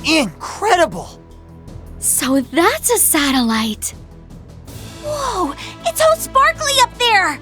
Incredible! So that's a satellite. Whoa, it's all sparkly up there!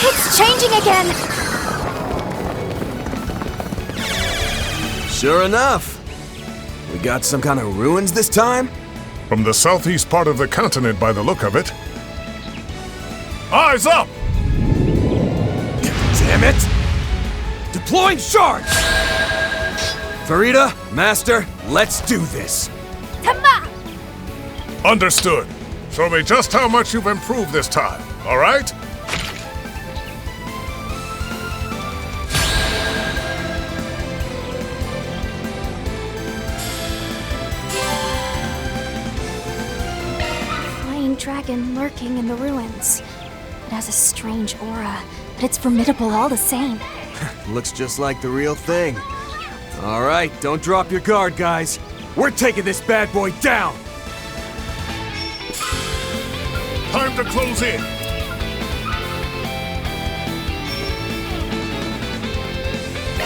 It's changing again! Sure enough. We got some kind of ruins this time? From the southeast part of the continent by the look of it. Eyes up! Damn it! Deploying charge! Farida, Master, let's do this. Come on! Understood. Show me just how much you've improved this time, all right? Dragon lurking in the ruins. It has a strange aura, but it's formidable all the same. Looks just like the real thing. All right, don't drop your guard, guys. We're taking this bad boy down! Time to close in.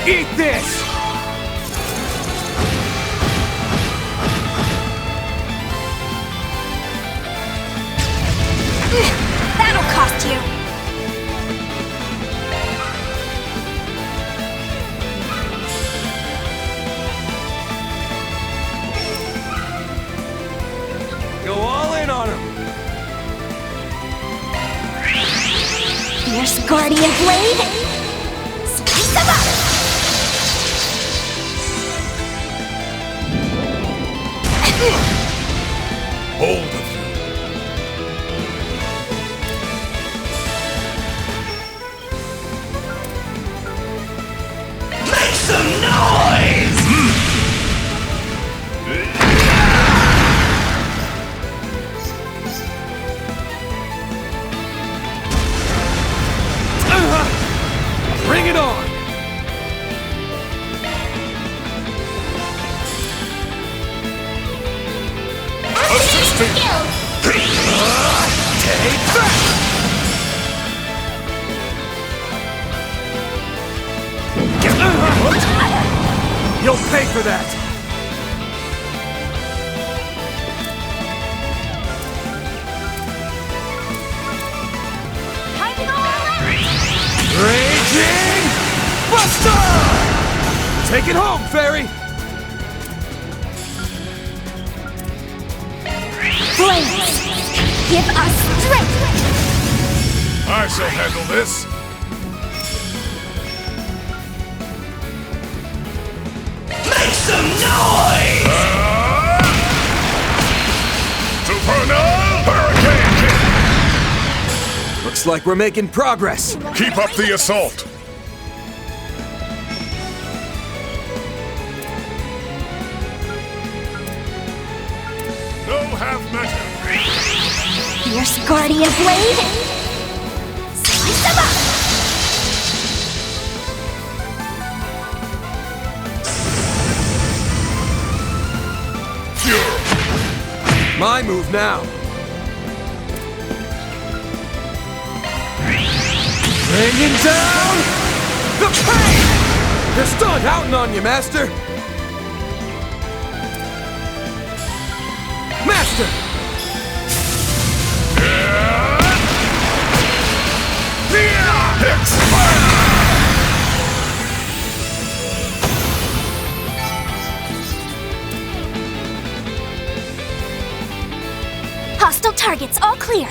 Eat this! That'll cost you! Go all in on him! Fierce Guardian Blade! Slice him up! Hold it. Some noise! Bring it on! Assisting! Take that! You'll pay for that! Time to go all in! Raging Buster! Take it home, Fairy! Flames! Give us strength! I shall handle this. Make some noise! Supernal Hurricane Kick! Looks like we're making progress. Keep up the assault. No half measure. Fierce Guardian Blade! Slice him up! My move now. Bringing down the pain! They're still counting on you, Master! Master! Hostile targets, all clear.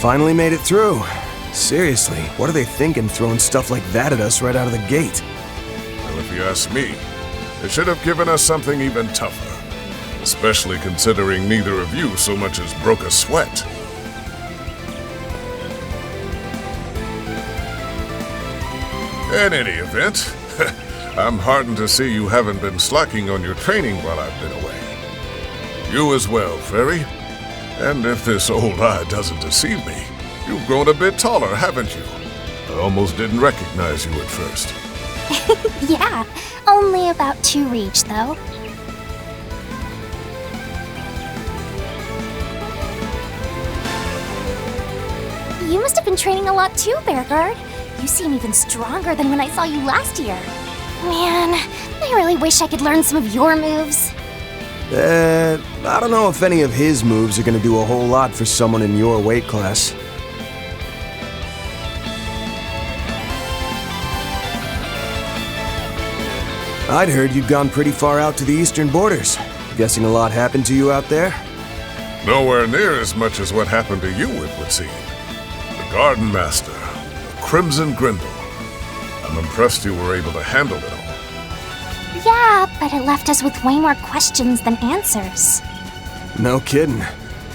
Finally made it through. Seriously, what are they thinking throwing stuff like that at us right out of the gate? Well, if you ask me, they should have given us something even tougher. Especially considering neither of you so much as broke a sweat. In any event, I'm heartened to see you haven't been slacking on your training while I've been away. You as well, Fairy. And if this old eye doesn't deceive me, you've grown a bit taller, haven't you? I almost didn't recognize you at first. Yeah, only about 2 reach, though. You must have been training a lot too, Bearguard. You seem even stronger than when I saw you last year. Man, I really wish I could learn some of your moves. I don't know if any of his moves are gonna do a whole lot for someone in your weight class. I'd heard you'd gone pretty far out to the eastern borders. Guessing a lot happened to you out there? Nowhere near as much as what happened to you, it would seem. The Garden Master, the Crimson Grindle. I'm impressed you were able to handle it all. Yeah, but it left us with way more questions than answers. No kidding.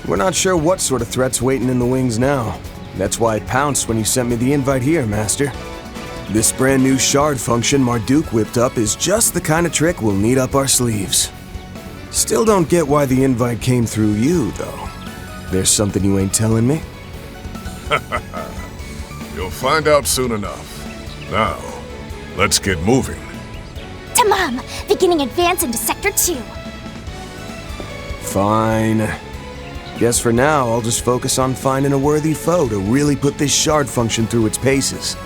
We're not sure what sort of threat's waiting in the wings now. That's why I pounced when you sent me the invite here, Master. This brand new shard function Marduk whipped up is just the kind of trick we'll need up our sleeves. Still don't get why the invite came through you, though. There's something you ain't telling me? You'll find out soon enough. Now, let's get moving. Tamam! Beginning advance into Sector 2. Fine. Guess for now, I'll just focus on finding a worthy foe to really put this shard function through its paces.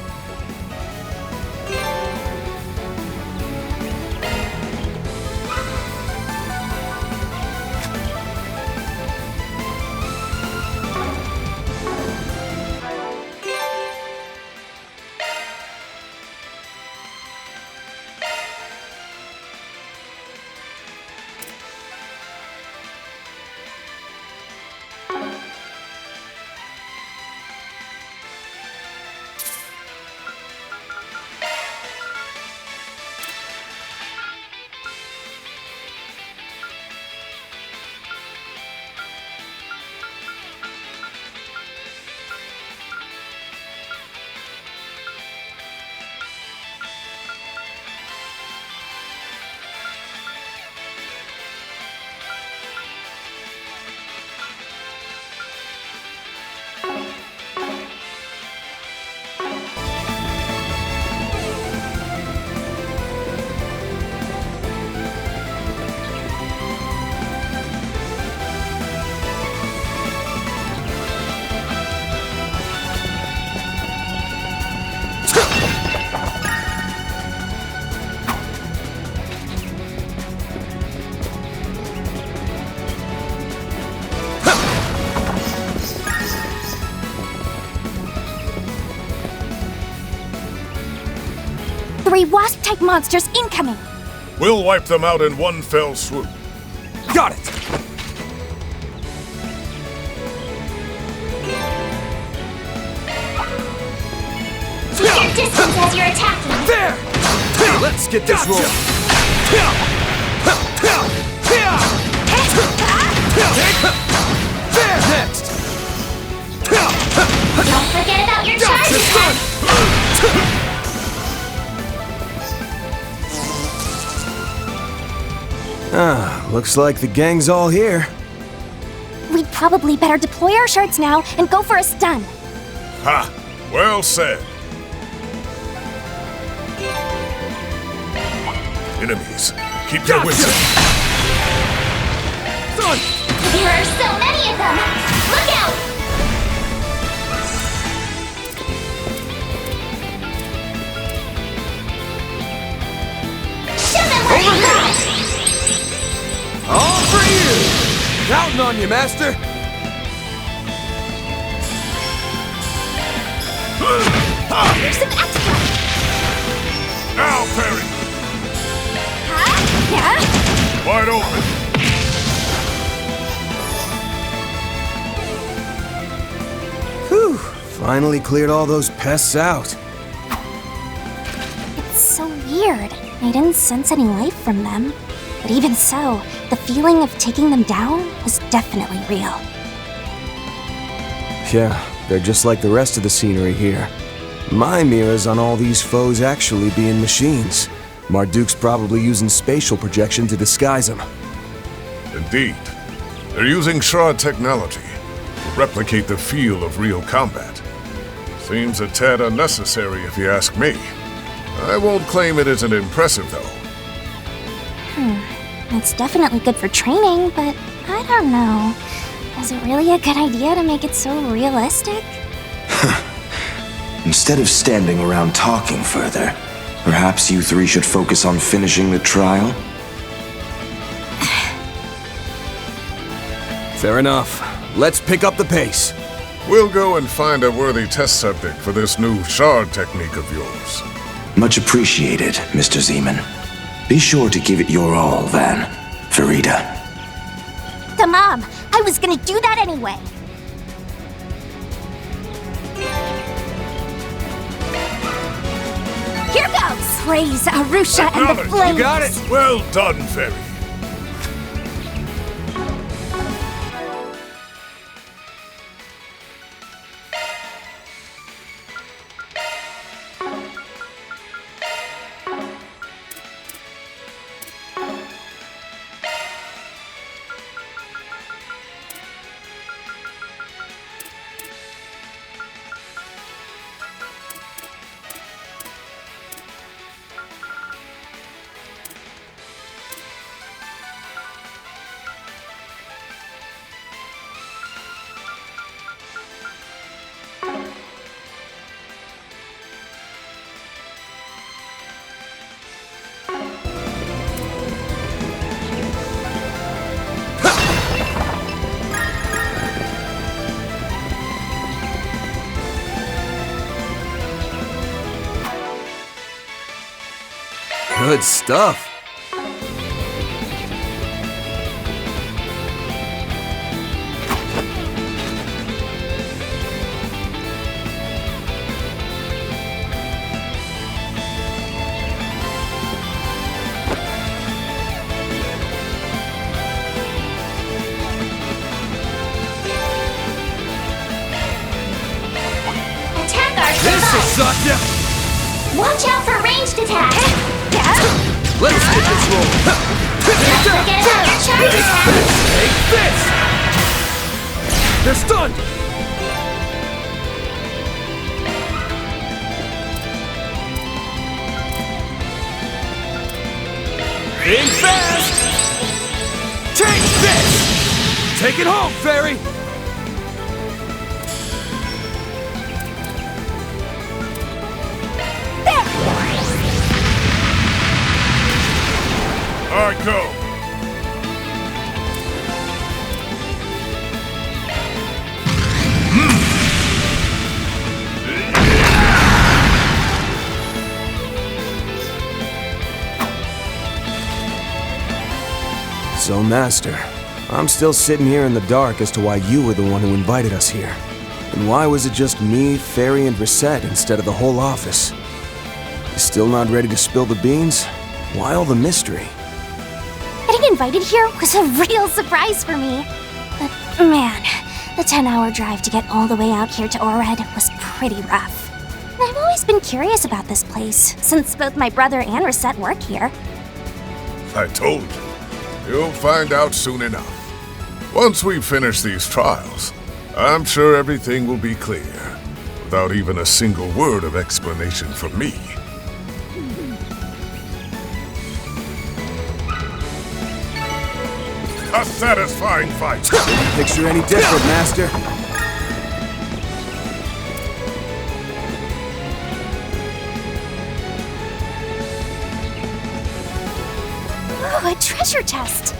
Three wasp-type monsters incoming! We'll wipe them out in one fell swoop. Got it! Keep your distance as you're attacking! There! Let's get this rolling! There! Next! Don't forget about your charge attack! Looks like the gang's all here. We'd probably better deploy our shards now and go for a stun. Ha! Well said. Enemies, keep your wits up. There are so many of them! Look out! Counting on you, Master! Here's some extra! Now, Fairy! Huh? Yeah? Wide open! Whew! Finally cleared all those pests out. It's so weird. I didn't sense any life from them. But even so, the feeling of taking them down was definitely real. Yeah, they're just like the rest of the scenery here. My mirrors on all these foes actually being machines. Marduk's probably using spatial projection to disguise them. Indeed. They're using shard technology to replicate the feel of real combat. Seems a tad unnecessary if you ask me. I won't claim it isn't impressive, though. It's definitely good for training, but I don't know. Is it really a good idea to make it so realistic? Instead of standing around talking further, perhaps you three should focus on finishing the trial? Fair enough. Let's pick up the pace. We'll go and find a worthy test subject for this new shard technique of yours. Much appreciated, Mr. Zeman. Be sure to give it your all, Van. Farida. The Mom! I was gonna do that anyway! Here goes! Praise Arusha and the Flames! You got it! Well done, Fairy. Good stuff. Attack our This'll suck ya! Watch out for ranged attack! Let's get this roll. Don't forget about your charge attack! Take this! They're stunned! Think fast! Take this! Take it home, Fairy! All right, go. So, Master, I'm still sitting here in the dark as to why you were the one who invited us here. And why was it just me, Fairy, and Reset instead of the whole office? You still not ready to spill the beans? Why all the mystery? Getting invited here was a real surprise for me. But man, the 10-hour drive to get all the way out here to Orred was pretty rough. And I've always been curious about this place, since both my brother and Reset work here. I told you. You'll find out soon enough. Once we finish these trials, I'm sure everything will be clear, without even a single word of explanation from me. A satisfying fight! Picture any different, Master? Ooh, a treasure chest!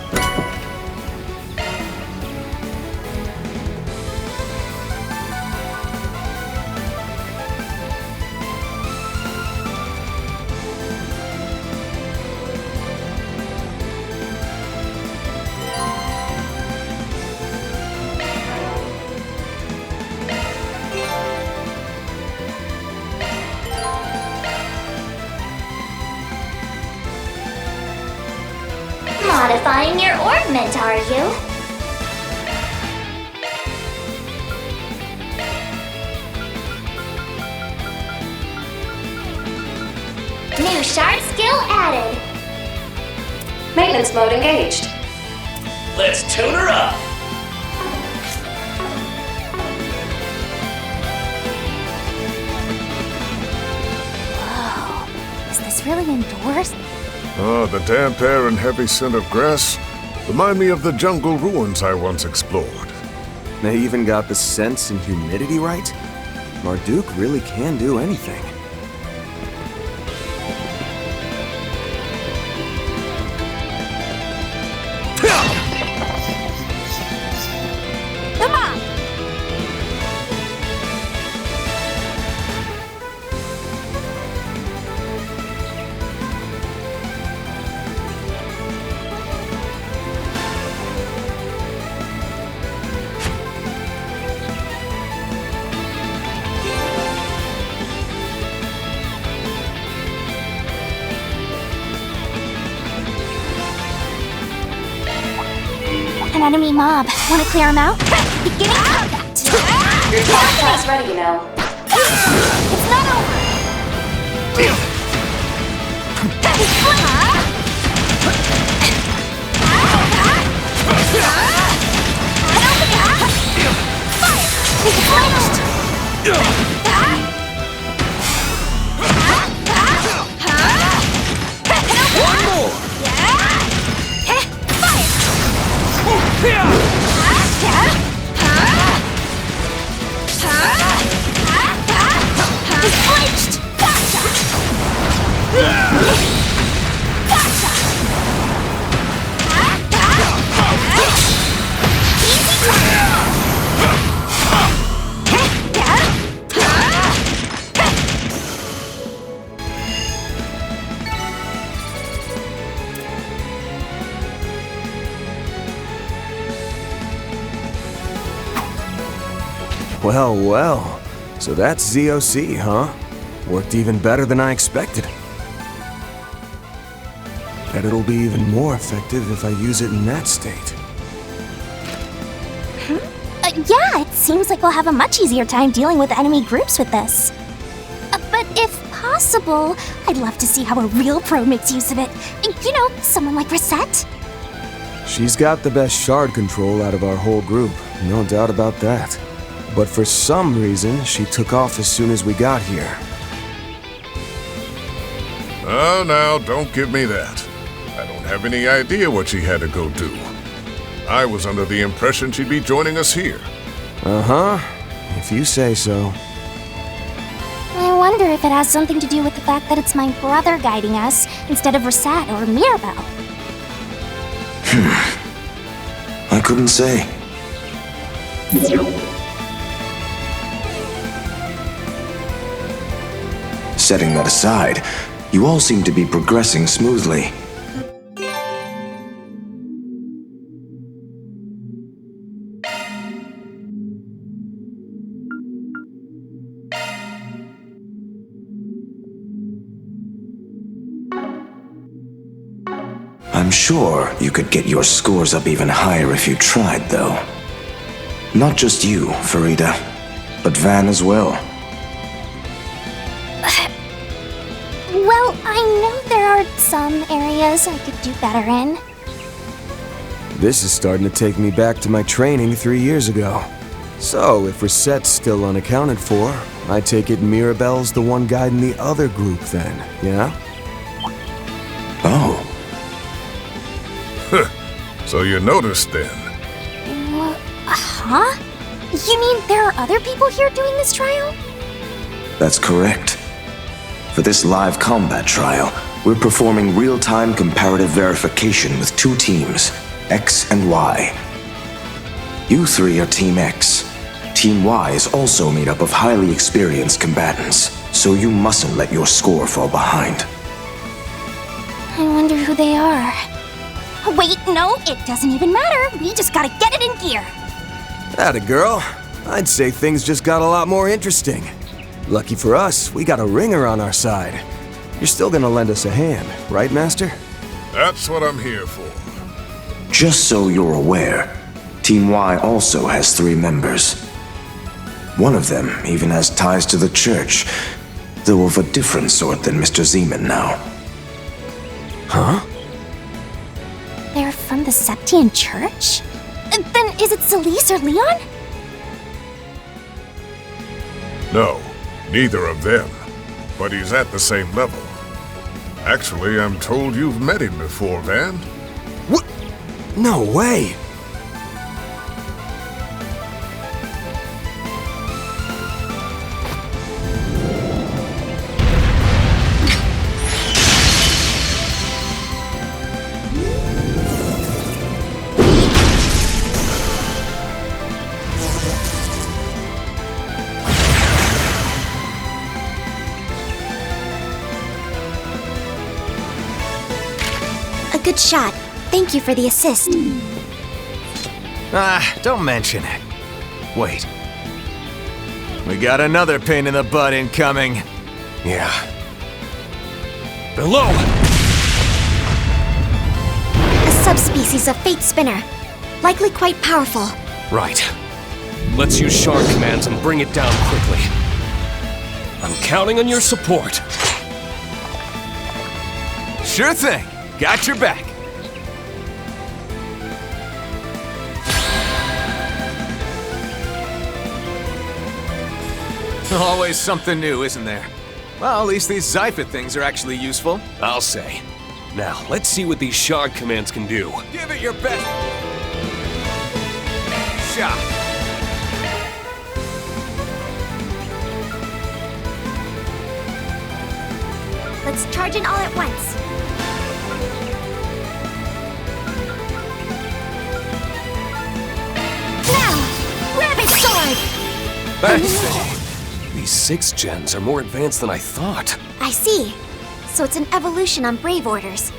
Modifying your orbment, are you? New shard skill added. Maintenance mode engaged. Let's tune her up. Whoa, is this really indoors? Oh, the damp air and heavy scent of grass remind me of the jungle ruins I once explored. They even got the scents and humidity right? Marduk really can do anything. Come on! An enemy mob. Want to clear him out? Beginning combat! Your top class ready, you know. It's not over! One more! Flinched! Gotcha! Gotcha! Well, well. So that's ZOC, huh? Worked even better than I expected. Bet it'll be even more effective if I use it in that state. Yeah, it seems like we'll have a much easier time dealing with enemy groups with this. But if possible, I'd love to see how a real pro makes use of it. You know, someone like Reset. She's got the best shard control out of our whole group, no doubt about that. But for some reason, she took off as soon as we got here. Oh, now, don't give me that. I don't have any idea what she had to go do. I was under the impression she'd be joining us here. Uh-huh, if you say so. I wonder if it has something to do with the fact that it's my brother guiding us instead of Reset or Mirabelle. I couldn't say. Setting that aside, you all seem to be progressing smoothly. I'm sure you could get your scores up even higher if you tried, though. Not just you, Farida, but Van as well. Well, I know there are some areas I could do better in. This is starting to take me back to my training 3 years ago. So, if Reset's still unaccounted for, I take it Mirabelle's the one guiding the other group then, yeah? Oh. So you noticed then. Huh? You mean there are other people here doing this trial? That's correct. For this live combat trial, we're performing real-time comparative verification with 2 teams, X and Y. You 3 are Team X. Team Y is also made up of highly experienced combatants, so you mustn't let your score fall behind. I wonder who they are. Wait, no, it doesn't even matter. We just gotta get it in gear. Atta girl. I'd say things just got a lot more interesting. Lucky for us, we got a ringer on our side. You're still gonna lend us a hand, right, Master? That's what I'm here for. Just so you're aware, Team Y also has 3 members. One of them even has ties to the church, though of a different sort than Mr. Zeman now. Huh? They're from the Septian Church? Then is it Celise or Leon? No, neither of them. But he's at the same level. Actually, I'm told you've met him before, Van. What? No way! A good shot. Thank you for the assist. Don't mention it. Wait. We got another pain in the butt incoming. Yeah. Below! A subspecies of Fate Spinner. Likely quite powerful. Right. Let's use shard commands and bring it down quickly. I'm counting on your support. Sure thing. Got your back. Always something new, isn't there? Well, at least these Zyphid things are actually useful. I'll say. Now, let's see what these shard commands can do. Give it your best shot. Let's charge in all at once. Now! Rabbit Sword! Thanks. These 6 gens are more advanced than I thought. I see. So it's an evolution on Brave Orders.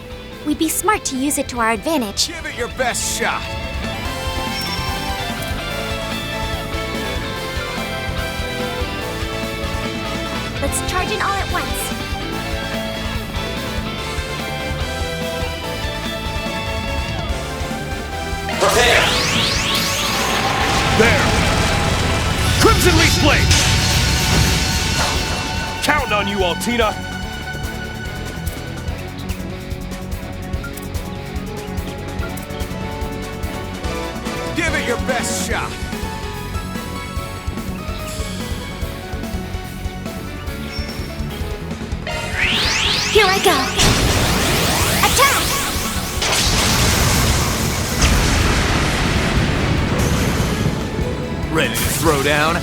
We'd be smart to use it to our advantage. Give it your best shot. Let's charge in all at once. Prepare! There! Crimson Leaf Blade! Counting on you, Altina! Give it your best shot. Here I go. Attack! Ready to throw down?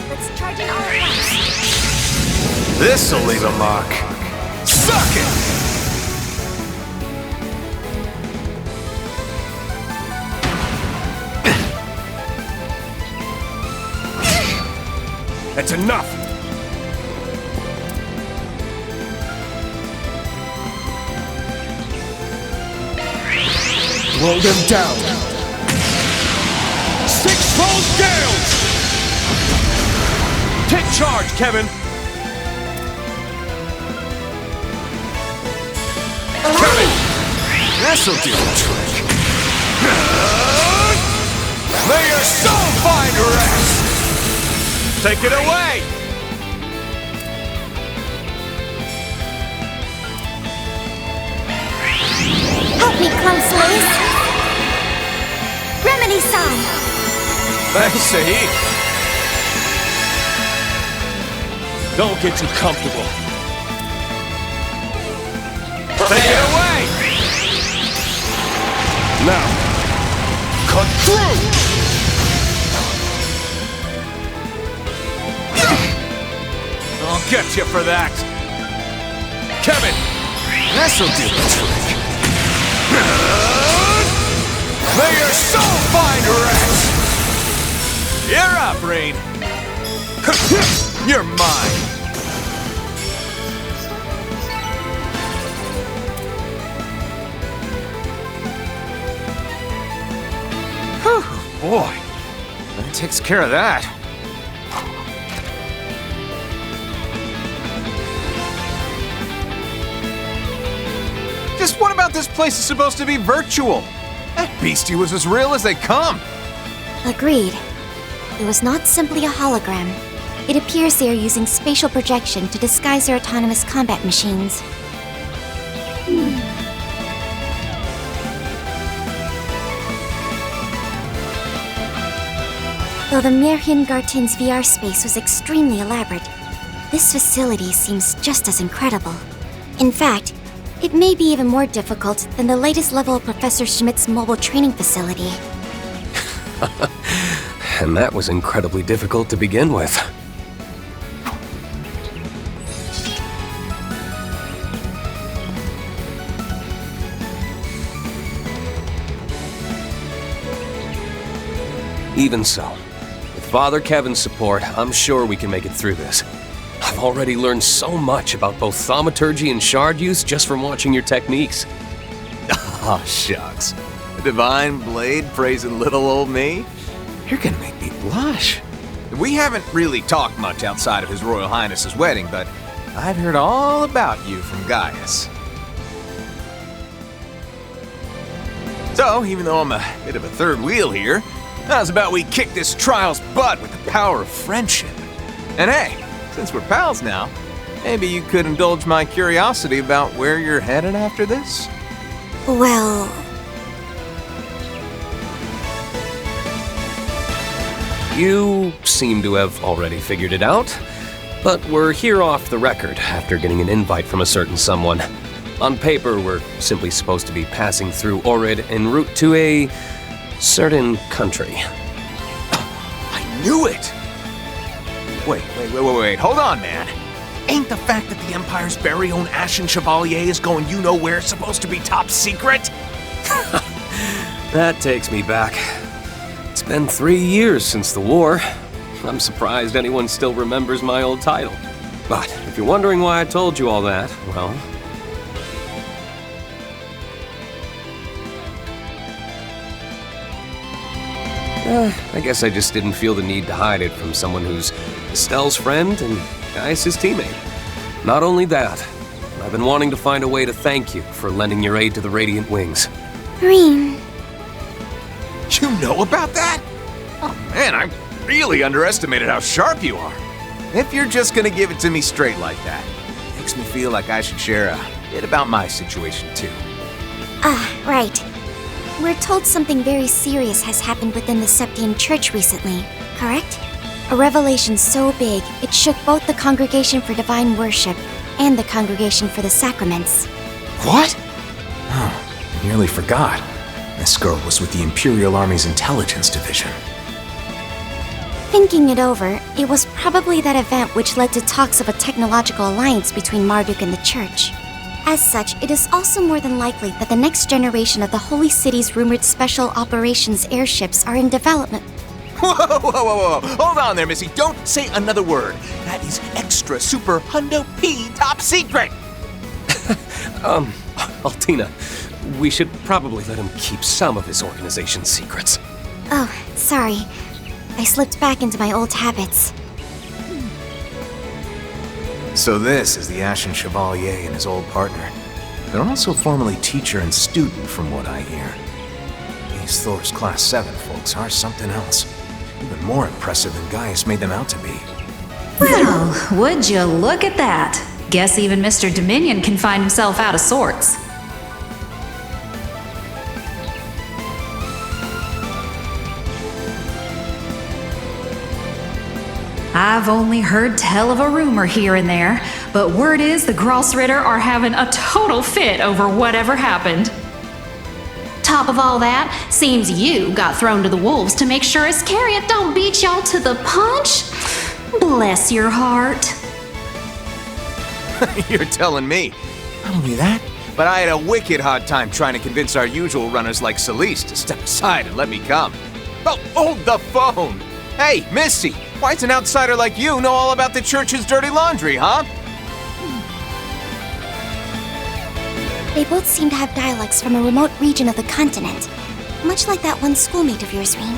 Let's charge in all at once. This'll leave a mark. Suck it! That's enough! Blow them down! 6-fold gales! Take charge, Kevin! Kevin! This'll do the trick. May your soul find rest! Take it away! Help me, Clump Slays! Remedy-san! Thanks, Sahi. Don't get too comfortable. Take it away! Now, cut through! I'll get you for that. Kevin! This'll do the trick. May your soul find rest! You're up, Rain. You're mine. Whew, boy. That takes care of that. Just what about this place is supposed to be virtual? That beastie was as real as they come. Agreed. It was not simply a hologram. It appears they are using spatial projection to disguise their autonomous combat machines. Though the Merhin Gartin's VR space was extremely elaborate, this facility seems just as incredible. In fact, it may be even more difficult than the latest level of Professor Schmidt's mobile training facility. And that was incredibly difficult to begin with. Even so, with Father Kevin's support, I'm sure we can make it through this. I've already learned so much about both thaumaturgy and shard use just from watching your techniques. Oh, shucks. The Divine Blade praising little old me? You're gonna make me blush. We haven't really talked much outside of His Royal Highness's wedding, but I've heard all about you from Gaius. So, even though I'm a bit of a third wheel here, how's about we kick this trial's butt with the power of friendship? And hey, since we're pals now, maybe you could indulge my curiosity about where you're headed after this? Well... You seem to have already figured it out, but we're here off the record after getting an invite from a certain someone. On paper, we're simply supposed to be passing through Orid en route to a certain country. I knew it! Wait, hold on, man. Ain't the fact that the Empire's very own Ashen Chevalier is going you-know-where supposed to be top secret? That takes me back. It's been 3 years since the war. I'm surprised anyone still remembers my old title. But if you're wondering why I told you all that, well... I guess I just didn't feel the need to hide it from someone who's Estelle's friend and Gaius' teammate. Not only that, I've been wanting to find a way to thank you for lending your aid to the Radiant Wings. Reem... You know about that? Oh man, I really underestimated how sharp you are. If you're just gonna give it to me straight like that, it makes me feel like I should share a bit about my situation too. Right. We're told something very serious has happened within the Septian Church recently, correct? A revelation so big, it shook both the Congregation for Divine Worship and the Congregation for the Sacraments. What? Oh, I nearly forgot. This girl was with the Imperial Army's Intelligence Division. Thinking it over, it was probably that event which led to talks of a technological alliance between Marduk and the Church. As such, it is also more than likely that the next generation of the Holy City's rumored special operations airships are in development. Whoa. Hold on there, Missy. Don't say another word. That is extra super hundo P top secret. Altina, we should probably let him keep some of his organization's secrets. Oh, sorry. I slipped back into my old habits. So this is the Ashen Chevalier and his old partner. They're also formerly teacher and student, from what I hear. These Thor's Class 7 folks are something else. Even more impressive than Gaius made them out to be. Well, would you look at that? Guess even Mr. Dominion can find himself out of sorts. I've only heard tell of a rumor here and there, but word is the Grossritter are having a total fit over whatever happened. Top of all that, seems you got thrown to the wolves to make sure Iscariot don't beat y'all to the punch? Bless your heart. You're telling me. Not only that, but I had a wicked hard time trying to convince our usual runners like Celeste to step aside and let me come. Oh, hold the phone! Hey, Missy, why's an outsider like you know all about the church's dirty laundry, huh? They both seem to have dialects from a remote region of the continent, much like that one schoolmate of yours, Reem.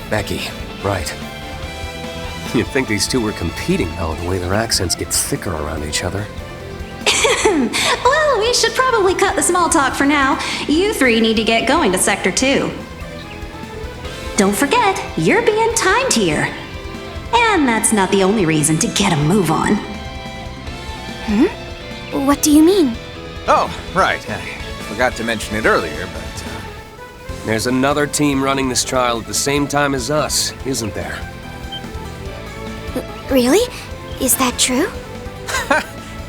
Becky, right. You'd think these two were competing, though, the way their accents get thicker around each other. Well, Well, we should probably cut the small talk for now. You three need to get going to Sector 2. Don't forget, you're being timed here. And that's not the only reason to get a move on. What do you mean? Oh, right. I forgot to mention it earlier, but... There's another team running this trial at the same time as us, isn't there? Really? Is that true?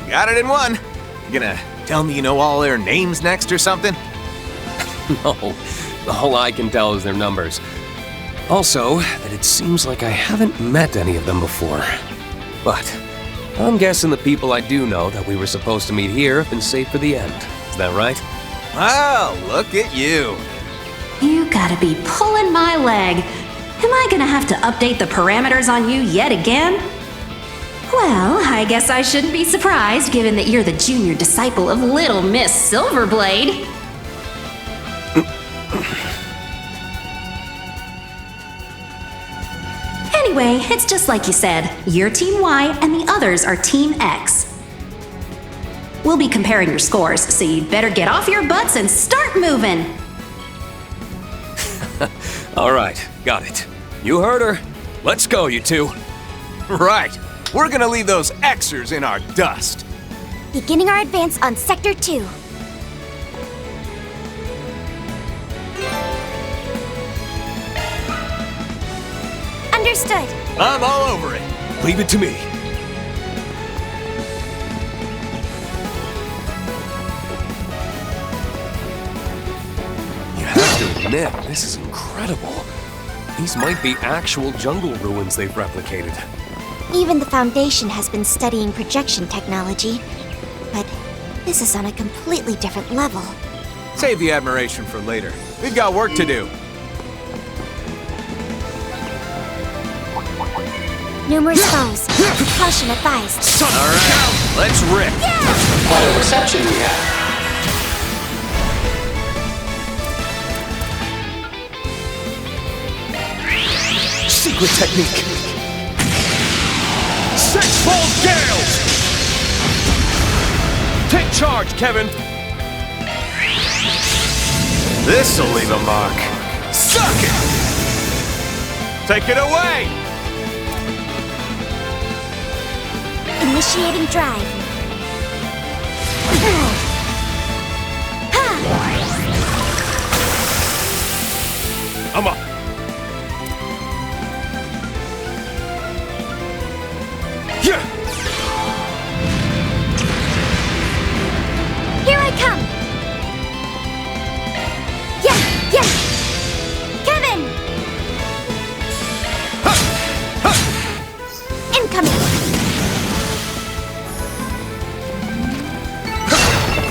Got it in one. You gonna tell me you know all their names next or something? No, all I can tell is their numbers. Also, that it seems like I haven't met any of them before. But I'm guessing the people I do know that we were supposed to meet here have been saved for the end. Is that right? Wow, look at you. You gotta be pulling my leg. Am I gonna have to update the parameters on you yet again? Well, I guess I shouldn't be surprised given that you're the junior disciple of Little Miss Silverblade. Anyway, it's just like you said. You're Team Y and the others are Team X. We'll be comparing your scores, so you'd better get off your butts and start moving. All right, got it. You heard her. Let's go, you two. Right. We're gonna leave those Xers in our dust. Beginning our advance on Sector 2. Understood. I'm all over it. Leave it to me. You have to admit, this is incredible. These might be actual jungle ruins they've replicated. Even the Foundation has been studying projection technology, but this is on a completely different level. Save the admiration for later. We've got work to do. Numerous foes. Caution advised. All right, let's rip. What a reception we have. Secret technique. Six-fold gales! Take charge, Kevin! This'll leave a mark. Suck it! Take it away! Initiating drive. I'm up. Yeah! Here I come! Yeah, yeah! Kevin! Incoming!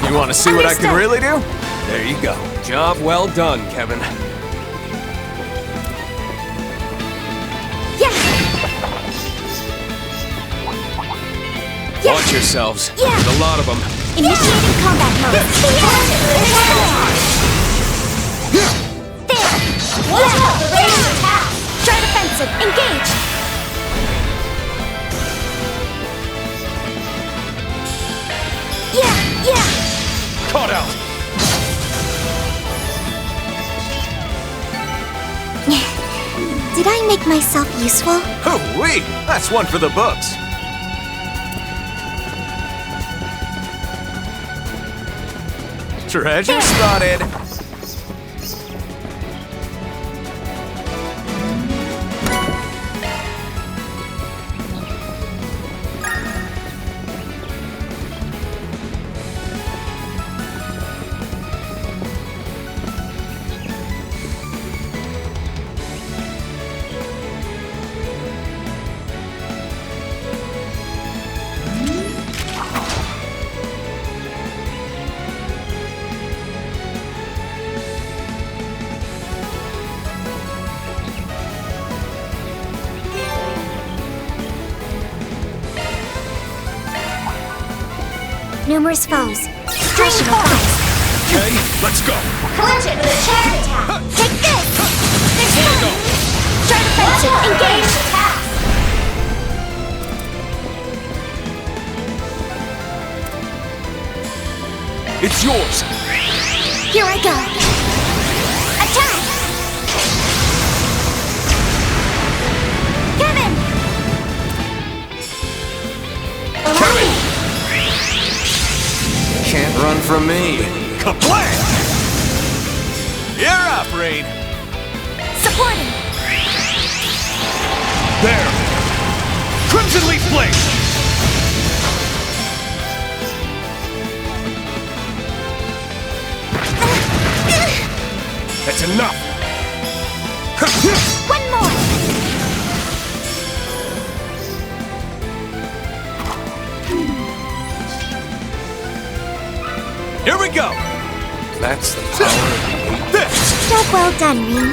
You want to see what I can Understood. really do? There you go. Job well done, Kevin. Yeah! Yeah! Watch yourselves. Yeah. There's a lot of them. Initiating combat mode. There! Watch out! The ranged attack! Try defensive. Engage! Yeah! Yeah! Caught out. Did I make myself useful? Hoo-wee! That's one for the books. Treasure spotted. Numerous foes. Caution advised. Okay, let's go. Collision with a charge attack. Take this! There's one! Try defensive. Engage! It's yours! Here I go! Attack! Kevin! Kevin! Can't run from me. Kablam! You're up, Rain. Supporting! There! Crimson Leaf Blade! That's enough! One more! Here we go. That's the power of this! Job well done, Ring.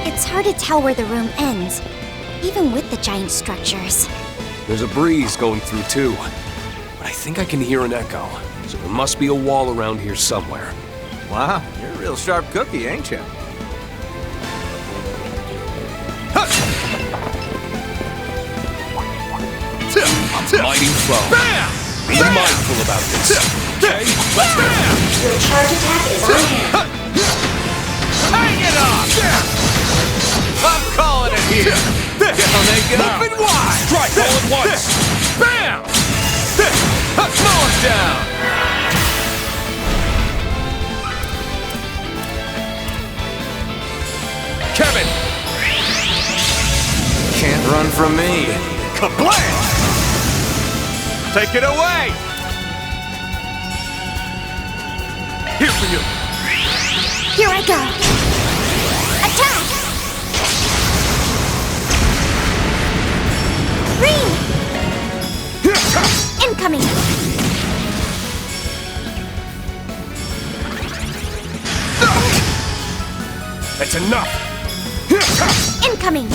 It's hard to tell where the room ends, even with the giant structures. There's a breeze going through too, but I think I can hear an echo, so there must be a wall around here somewhere. Wow, you're a real sharp cookie, ain't you? A mighty foe. Be mindful about this. Okay? Your charge attack is on hand. Hang it off! I'm calling it here. Down they go. Open wide. Strike all at once. Bam! Mow him down. Kevin! Can't run from me. Kablam! Take it away. Here for you. Here I go! Attack! Ring! Incoming! That's enough. Incoming!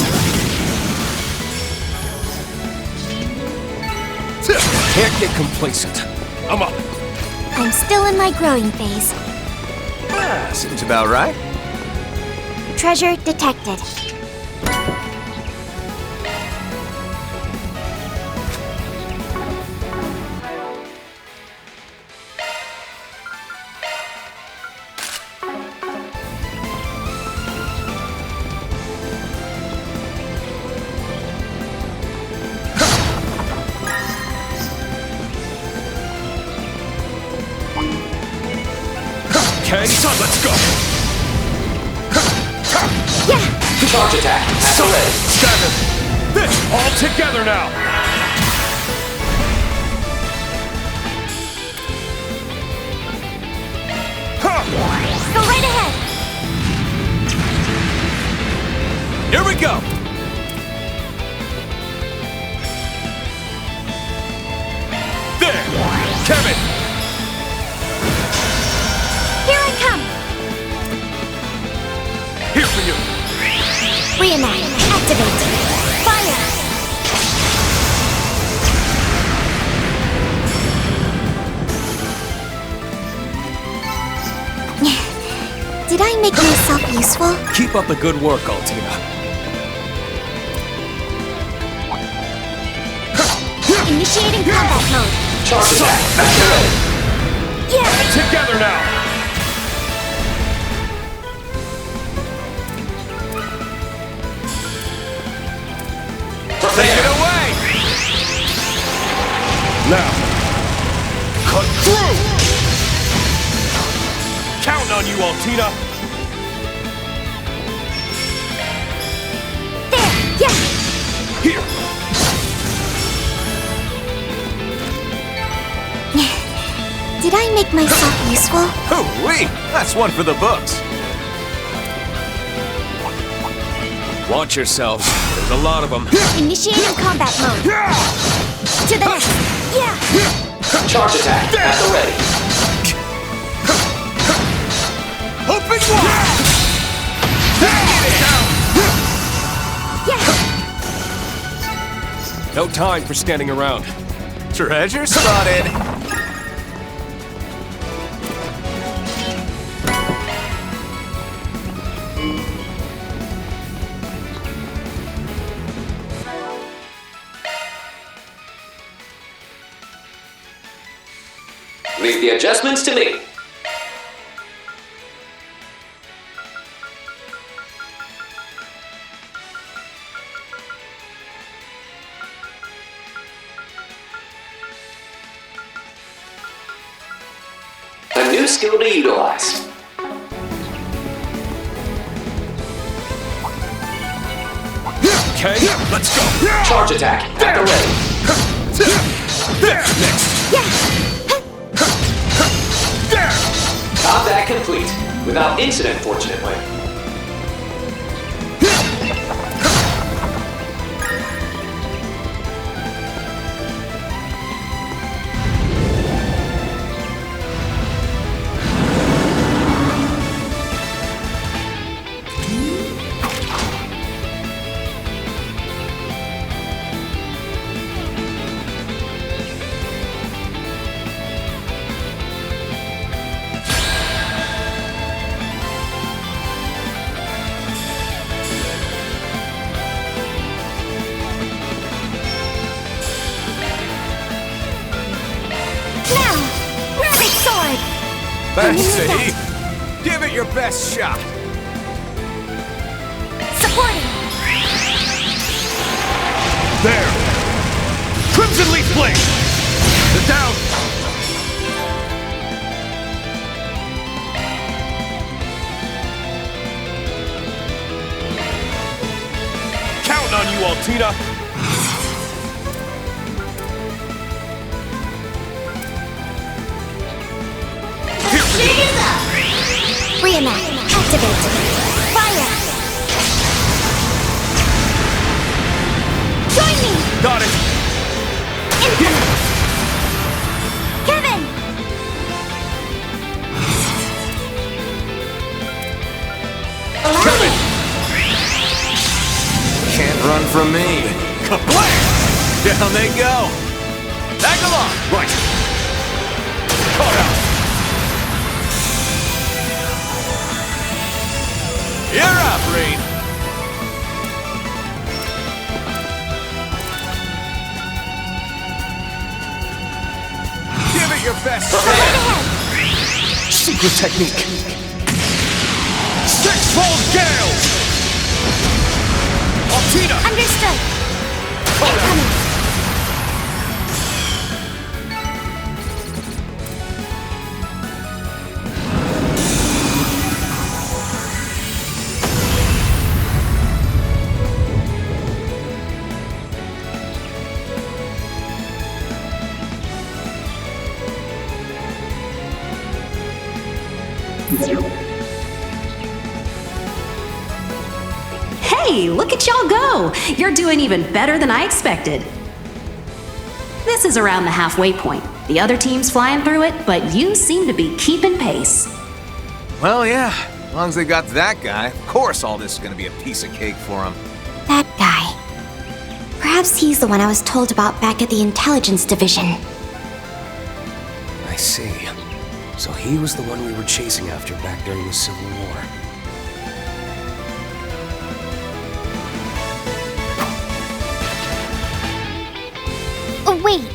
Can't get complacent. I'm up. I'm still in my growing phase. Seems about right. Treasure detected. Okay, so let's go. Yeah! Charge attack. At the ready. 7. All together now. Go right ahead! Here we go. There. Kevin. Here I come! Here for you. Reenact. Activate. Fire! Did I make myself useful? Keep up the good work, Altina. Initiating combat mode. Charge attack. At the ready. Yeah! Together now. Take it away. Now. Cut through. Counting on you, Altina. There! Yeah! Here. Did I make myself useful? Hoo-wee! That's one for the books. Watch yourselves. There's a lot of them. Initiating combat mode. To the next. Yeah! Charge attack. At the ready. Open wide. Get it down. Yeah! No time for standing around. Treasure spotted. the adjustments to me. A new skill to utilize. Okay, let's go. Charge attack at the ready. Combat complete. Without incident, fortunately. Thanks, Eve. Give it your best shot. Supporting! There! Crimson Leaf Blade! They're down! Counting on you, Altina! Reenact. Activate. Fire. Join me. Got it! Incoming. Kevin. Kevin! Can't run from me. Kablam! Down they go. Tag along. Right. Caught out! You're up, Reed. Give it your best shot. Secret technique. Six-fold gale! Altina! Understood. Caught out! Incoming. Hey, look at y'all go! You're doing even better than I expected. This is around the halfway point. The other team's flying through it, but you seem to be keeping pace. Well, yeah. As long as they got that guy, of course all this is gonna be a piece of cake for them. That guy. Perhaps he's the one I was told about back at the intelligence division. I see. So he was the one we were chasing after back during the Civil War. Oh, wait.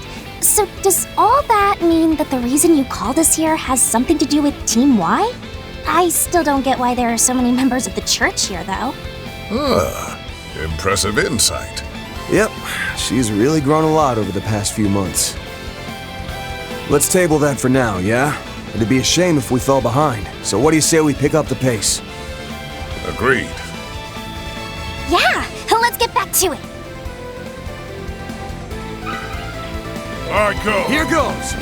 So does all that mean that the reason you called us here has something to do with Team Y? I still don't get why there are so many members of the church here, though. Impressive insight. Yep, she's really grown a lot over the past few months. Let's table that for now, yeah? It'd be a shame if we fell behind. So what do you say we pick up the pace? Agreed. Yeah, let's get back to it. All right, go. Here goes!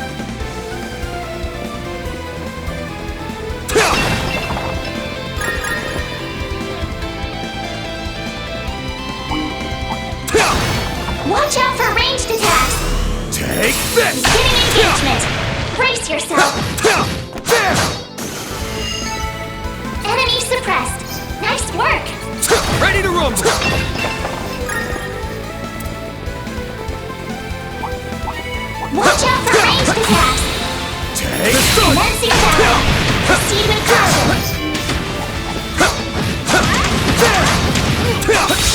Watch out for ranged attacks! Take this! Getting engagement! Brace yourself! Enemy suppressed! Nice work! Ready to rumble! Watch out for ranged attacks! Take this! Commencing battle! Proceed with caution!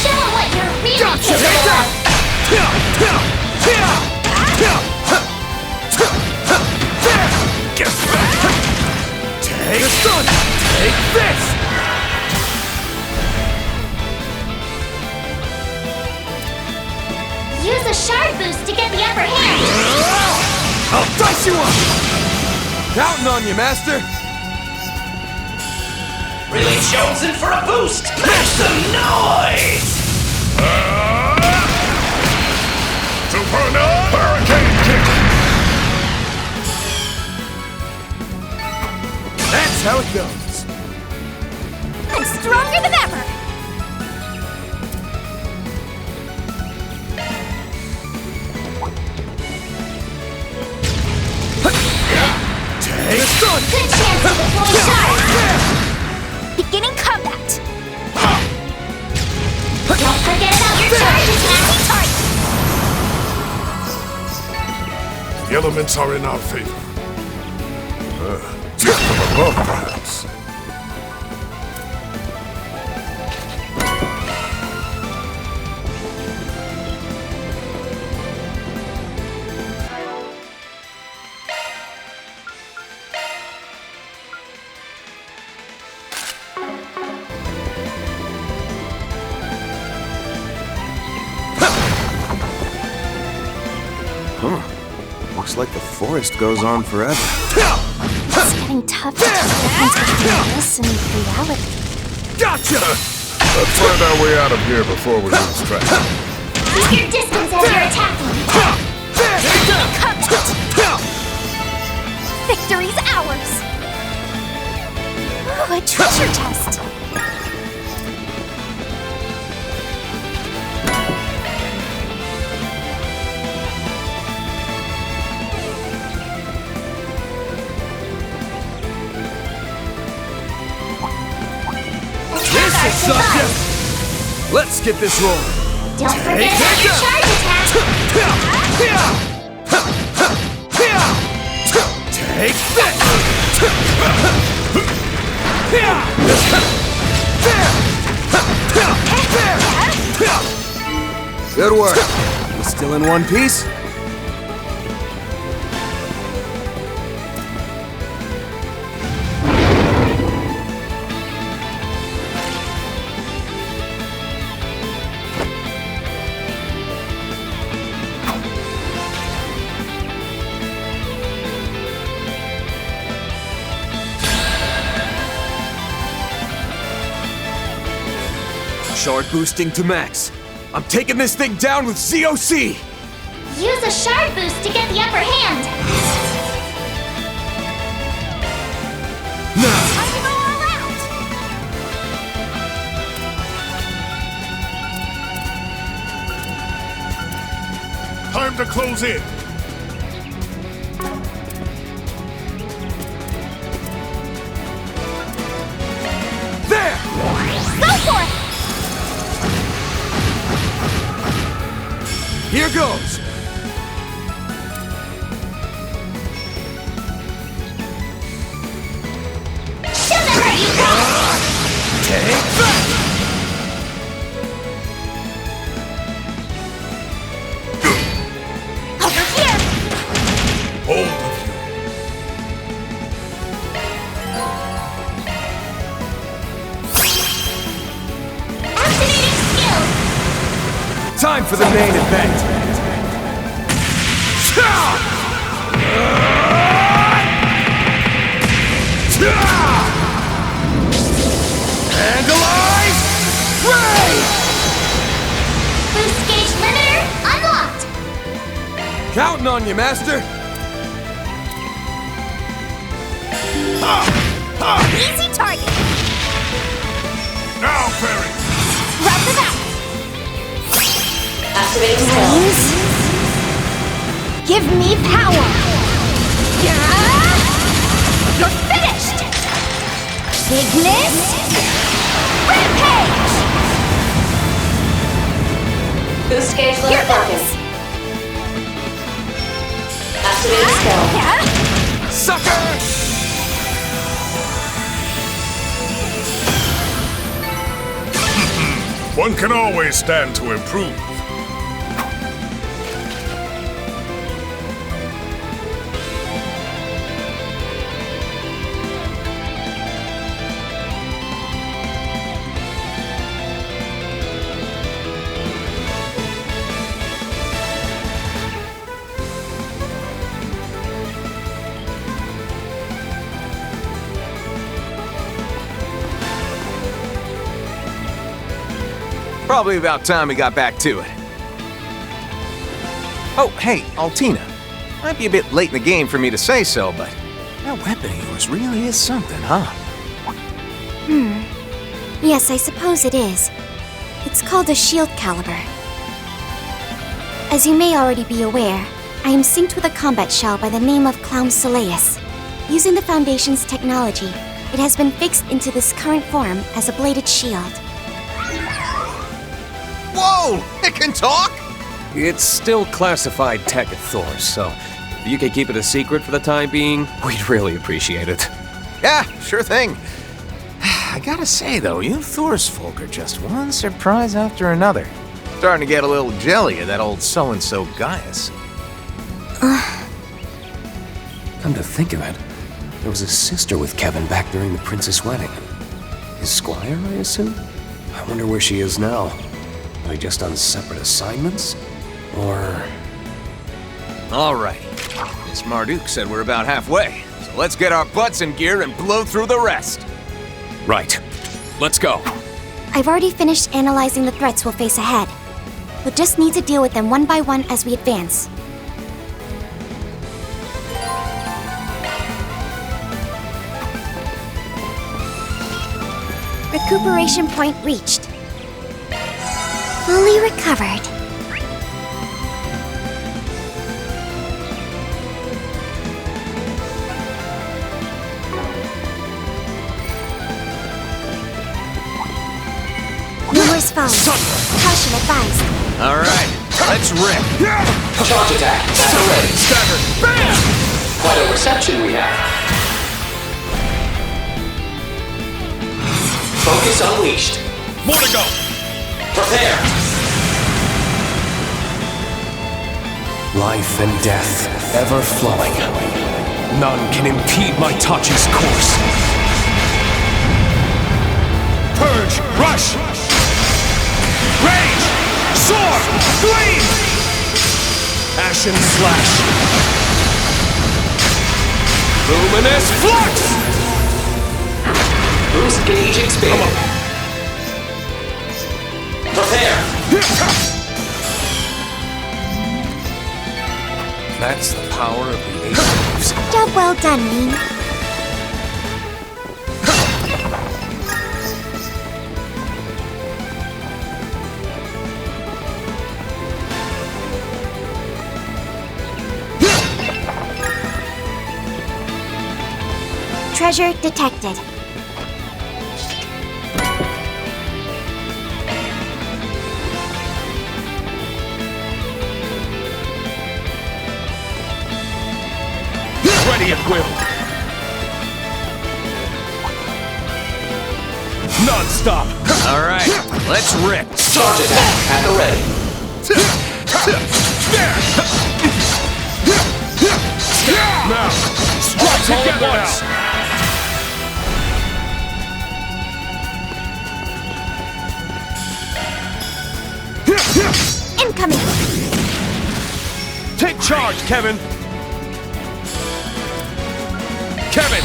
Show 'em what you're really capable of! Get Use a shard boost to get the upper hand. I'll dice you up! Counting on you, Master! Really chosen for a boost! Make some noise! Supernova Hurricane Kick! That's how it goes. I'm stronger than ever! Take this on! Good chance to deploy shard. Beginning combat! Don't forget about your charge attack. The elements are in our favor. Just from above, perhaps. Looks like the forest goes on forever. It's getting tough to tell the difference between this and reality. Gotcha! Let's find our way out of here before we lose track. Keep your distance as you're attacking. Beginning combat! Victory's ours! Ooh, a treasure chest! Let's get this rolling. Don't forget about your charge attack. Take this! Good work. You still in one piece? Shard boosting to max. I'm taking this thing down with ZOC! Use a shard boost to get the upper hand. Now! Time to go all out! Time to close in. There! Go for it! Here goes! There you go. Take that! Over here! Hold of you. Activating skill. Time for the main event! Vandalize! Ray! Boost gauge limiter unlocked. Counting on you, Master! Easy target! Now, Perry! Rub them out! Activating spell. Give me power! Yeah! You're finished! Bigness! Rampage! Boost gauge Here limit broken. goes! Activating spell. Yeah? Sucker! One can always stand to improve. Probably about time we got back to it. Oh, hey, Altina. Might be a bit late in the game for me to say so, but that weapon of yours really is something, huh? Yes, I suppose it is. It's called a shield caliber. As you may already be aware, I am synced with a combat shell by the name of Clown Soleus. Using the Foundation's technology, it has been fixed into this current form as a bladed shield. Whoa! It can talk?! It's still classified tech at Thor, so if you could keep it a secret for the time being, we'd really appreciate it. Yeah, sure thing. I gotta say, though, you Thor's folk are just one surprise after another. Starting to get a little jelly of that old so-and-so Gaius. Come to think of it, there was a sister with Kevin back during the prince's wedding. His squire, I assume? I wonder where she is now. Are they just on separate assignments? Or... Alrighty. Miss Marduk said we're about halfway, so let's get our butts in gear and blow through the rest. Right. Let's go. I've already finished analyzing the threats we'll face ahead. We'll just need to deal with them one by one as we advance. Recuperation point reached. Fully recovered. Numerous foes. Caution advised. Alright, let's rip. Charge attack at the ready. Stagger. Bam! Quite a reception we have. Focus unleashed. More to go. Prepare. Life and death, ever flowing. None can impede my Tachi's course. Purge! Rush! Rage! Sword! Gleam! Ashen slash. Luminous flux! Boost gauge expanded. Prepare. That's the power of the eight waves. Job well done, Lean. Treasure detected. Ready at will. Non-stop. Alright, let's rip. Charge attack at the ready. Now, strike together now. Incoming! Take charge, Kevin. Kevin!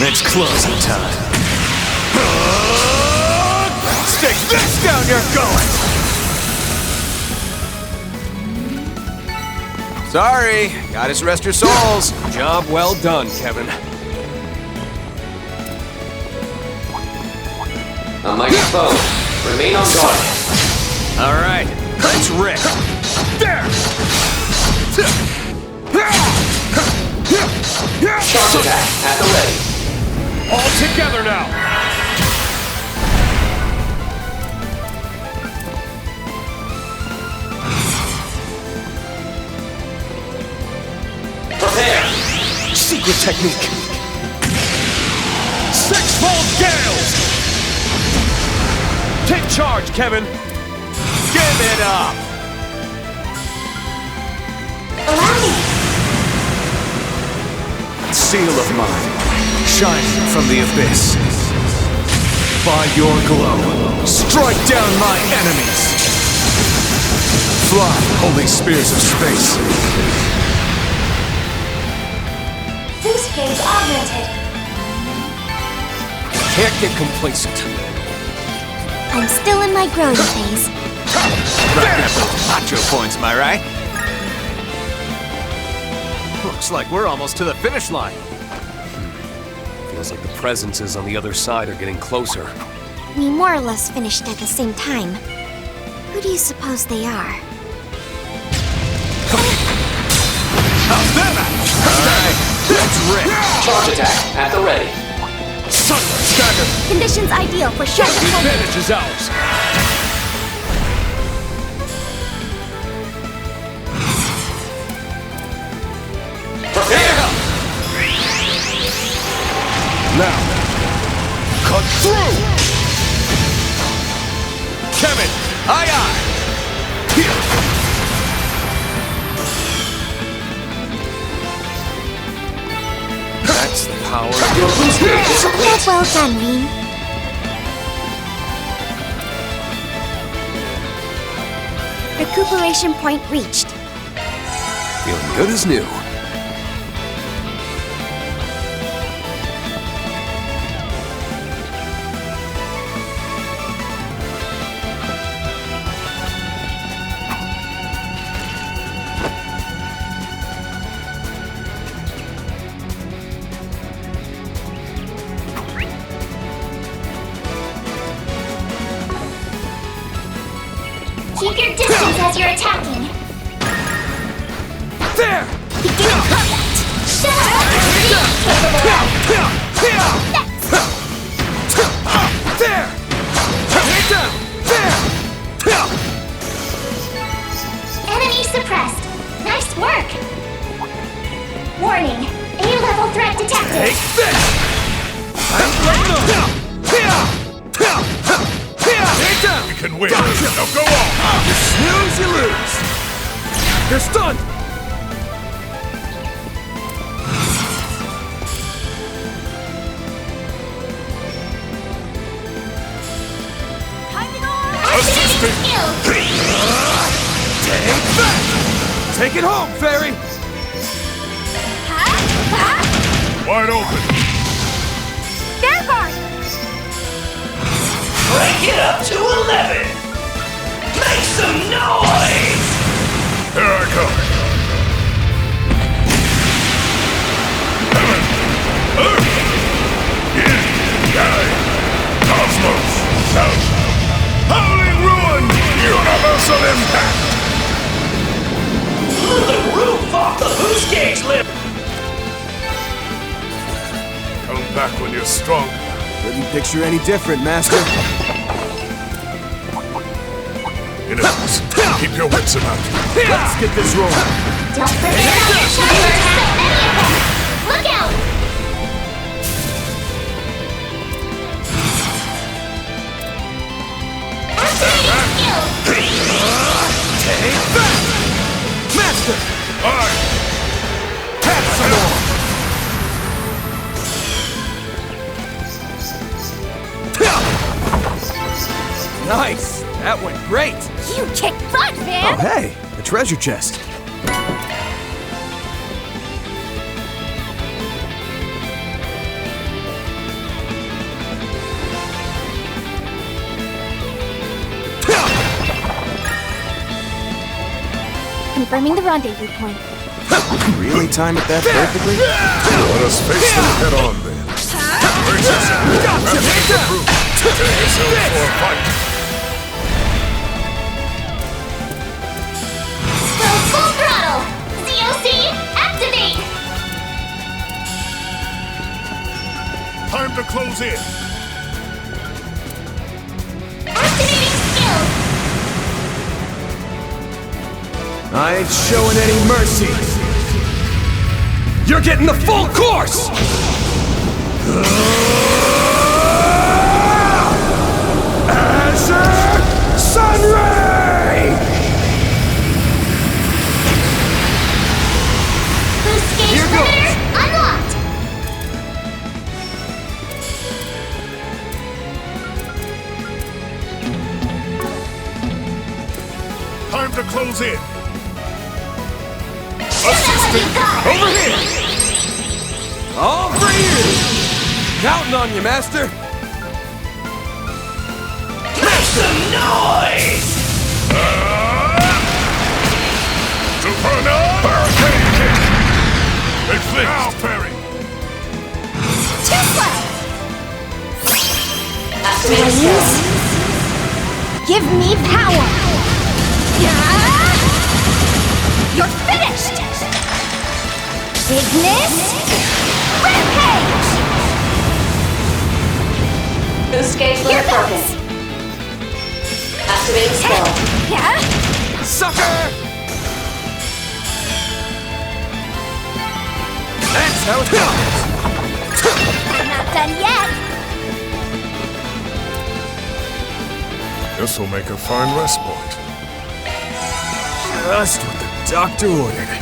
It's closing time. Stick this down your gullet! Sorry, gotta rest your souls. Job well done, Kevin. A mighty foe. Remain on guard. Alright, let's rip. There! Charge attack at the ready. All together now! Prepare. Secret technique. Six-fold gales! Take charge, Kevin! Give it up! Allow me! Seal of mine, shining from the abyss. By your glow, strike down my enemies! Fly, holy spears of space! Boost gauge augmented. Can't get complacent. I'm still in my growing phase. Racking up those macho points, am I right? Looks like we're almost to the finish line. Feels like the presences on the other side are getting closer. We more or less finished at the same time. Who do you suppose they are? How's that? Alright, let's rip. Charge attack at the ready. Sunlight stagger. Conditions ideal for sharp The advantage is ours. Prepare! Now, cut through! Kevin, aye aye! Here! That's the power of Your boost gauge is complete. Well done, Rean. Recuperation point reached. Feeling good as new. Keep your distance as you're attacking. there! Begin combat. Shut up! There! Take down! There! Enemy suppressed. Nice work. Warning. A-level threat detected. Take this! Take down! You can win. Now go on. You snooze, you lose. You're stunned. Activating skill. Take that! Take it home, fairy! Wide open. Bear guard. Crank it up to 11! Make some noise! Here I come. Heaven, Earth, Yin, Yang, Cosmos, South, Howling Ruin, Universal Impact. Blew the roof off the boost gauge lip! Come back when you're strong. Couldn't picture any different, Master. Enemies, keep your wits about you. Let's get this rolling. Don't forget about your chargers. So many of them. Look out. Activating skill. Take that! Master! Aye. Have some more! Nice! That went great! You kick butt, man! Oh, hey, a treasure chest. Confirming the rendezvous point. Really time it that perfectly? Let us face them head on then. Brace yourself. Gotcha! Prepare Take for yourself for a fight. Go full throttle. COC, activate. Time to close in. Activating skill. I ain't showing any mercy. You're getting the full course! Azure Sunray! Boost gauge Here goes. limiter unlocked. Time to close in. Show them what you got. Over here! All for you! Counting on you, Master! Make some noise! Supernova! Hurricane kick! Inflict! Now, parry! Too slow! Activate Give me power! Yeah! You're finished! Bigness! Rampage! Boost gauge Here limit broken. goes! Activating spell. Yeah? Sucker! That's how it goes! I'm not done yet! This will make a fine rest point. Just what the doctor ordered.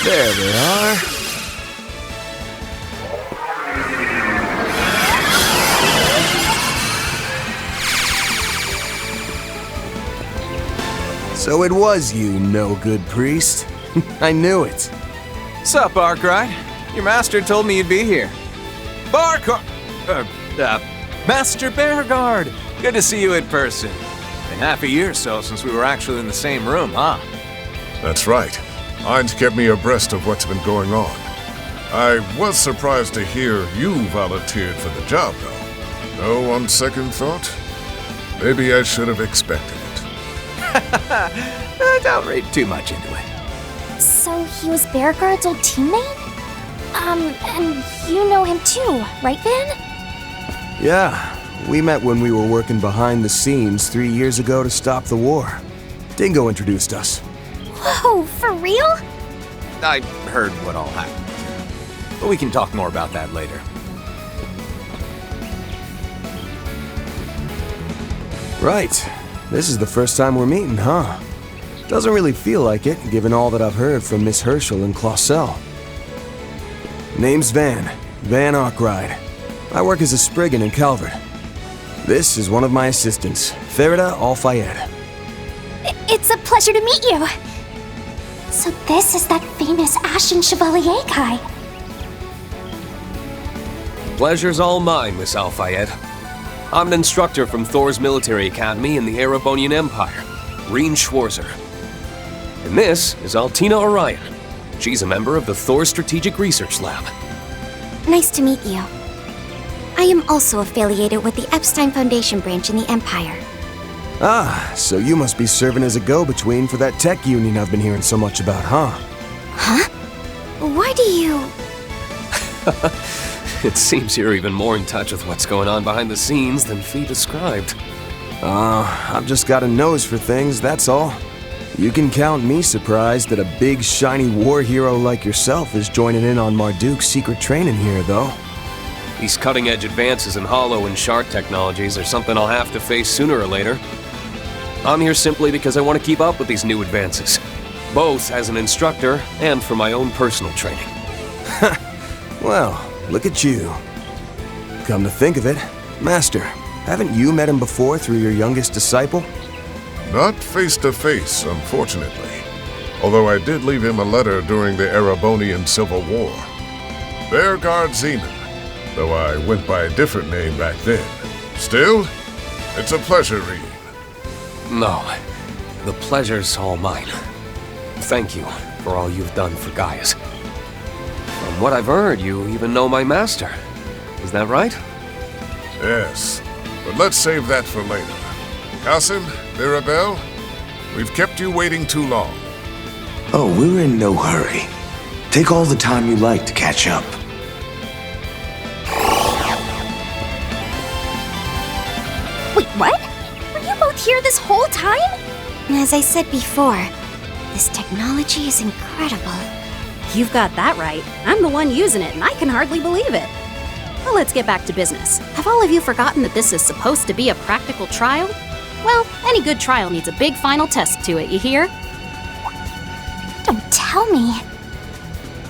There they are. So it was you, no-good priest. I knew it. Sup, Arkwright? Your master told me you'd be here. Master Beauregard! Good to see you in person. Been half a year or so since we were actually in the same room, huh? That's right. Heinz kept me abreast of what's been going on. I was surprised to hear you volunteered for the job, though. Though, on second thought, maybe I should have expected it. Don't read too much into it. So he was Beauregard's old teammate? And you know him too, right, Van? Yeah, we met when we were working behind the scenes 3 years ago to stop the war. Dingo introduced us. Whoa, for real? I heard what all happened. But we can talk more about that later. Right. This is the first time we're meeting, huh? Doesn't really feel like it, given all that I've heard from Miss Herschel and Clausel. Name's Van Arkwright. I work as a Spriggan in Calvert. This is one of my assistants, Farida Al-Fayed. It's a pleasure to meet you. So this is that famous Ashen Chevalier guy. Pleasure's all mine, Miss Al-Fayed. I'm an instructor from Thor's military academy in the Erebonian Empire, Reen Schwarzer. And this is Altina Orion. She's a member of the Thor Strategic Research Lab. Nice to meet you. I am also affiliated with the Epstein Foundation branch in the Empire. Ah, so you must be serving as a go-between for that tech union I've been hearing so much about, huh? Huh? Why do you... It seems you're even more in touch with what's going on behind the scenes than Fee described. I've just got a nose for things, that's all. You can count me surprised that a big, shiny war hero like yourself is joining in on Marduk's secret training here, though. These cutting-edge advances in hollow and shard technologies are something I'll have to face sooner or later. I'm here simply because I want to keep up with these new advances, both as an instructor and for my own personal training. Well, look at you. Come to think of it, Master, haven't you met him before through your youngest disciple? Not face to face, unfortunately. Although I did leave him a letter during the Erebonian Civil War. Beauregard Zeman, though I went by a different name back then. Still, it's a pleasure, Reen. No, the pleasure's all mine. Thank you for all you've done for Gaius. From what I've heard, you even know my master. Is that right? Yes, but let's save that for later. Qasim, Mirabelle, we've kept you waiting too long. Oh, we're in no hurry. Take all the time you like to catch up. Wait, what? Were you both here this whole time? As I said before, this technology is incredible. You've got that right. I'm the one using it, and I can hardly believe it. Well, let's get back to business. Have all of you forgotten that this is supposed to be a practical trial? Well, any good trial needs a big final test to it, you hear? Don't tell me.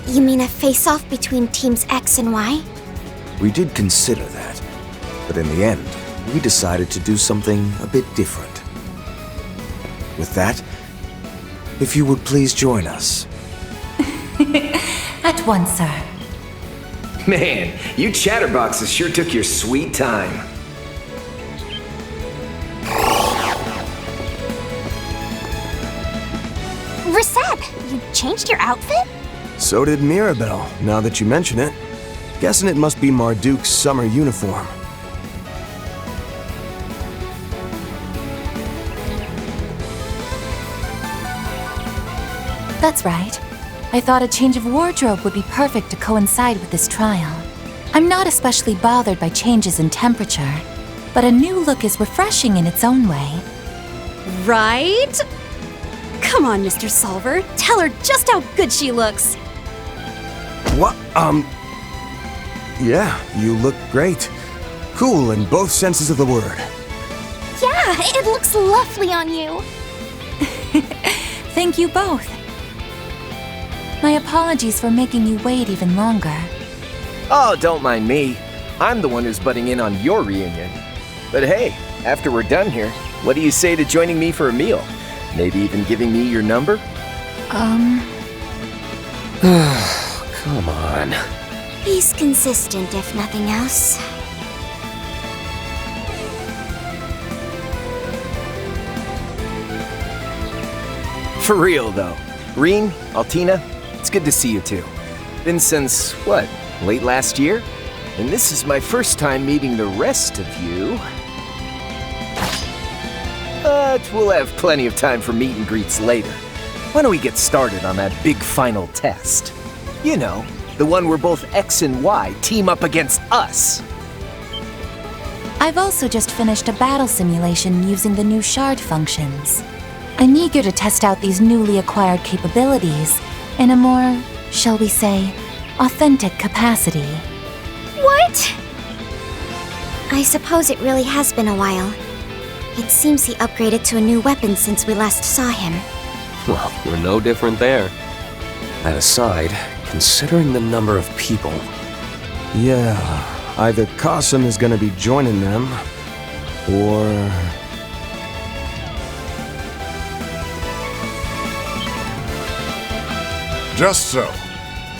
You mean a face-off between teams X and Y? We did consider that. But in the end, we decided to do something a bit different. With that, if you would please join us. At once, sir. Man, you chatterboxes sure took your sweet time. Reset, you changed your outfit? So did Mirabelle, now that you mention it. Guessing it must be Marduk's summer uniform. That's right. I thought a change of wardrobe would be perfect to coincide with this trial. I'm not especially bothered by changes in temperature, but a new look is refreshing in its own way. Right? Come on, Mr. Solver. Tell her just how good she looks. What? Yeah, you look great. Cool in both senses of the word. Yeah, it looks lovely on you. Thank you both. My apologies for making you wait even longer. Oh, don't mind me. I'm the one who's butting in on your reunion. But hey, after we're done here, what do you say to joining me for a meal? Maybe even giving me your number? Come on. He's consistent, if nothing else. For real, though. Reen, Altina, it's good to see you two. Been since, what, late last year? And this is my first time meeting the rest of you. But we'll have plenty of time for meet and greets later. Why don't we get started on that big final test? You know, the one where both X and Y team up against us. I've also just finished a battle simulation using the new shard functions. I'm eager to test out these newly acquired capabilities in a more, shall we say, authentic capacity. What? I suppose it really has been a while. It seems he upgraded to a new weapon since we last saw him. Well, we're no different there. That aside, considering the number of people... Yeah, either Qasim is gonna be joining them, or... Just so.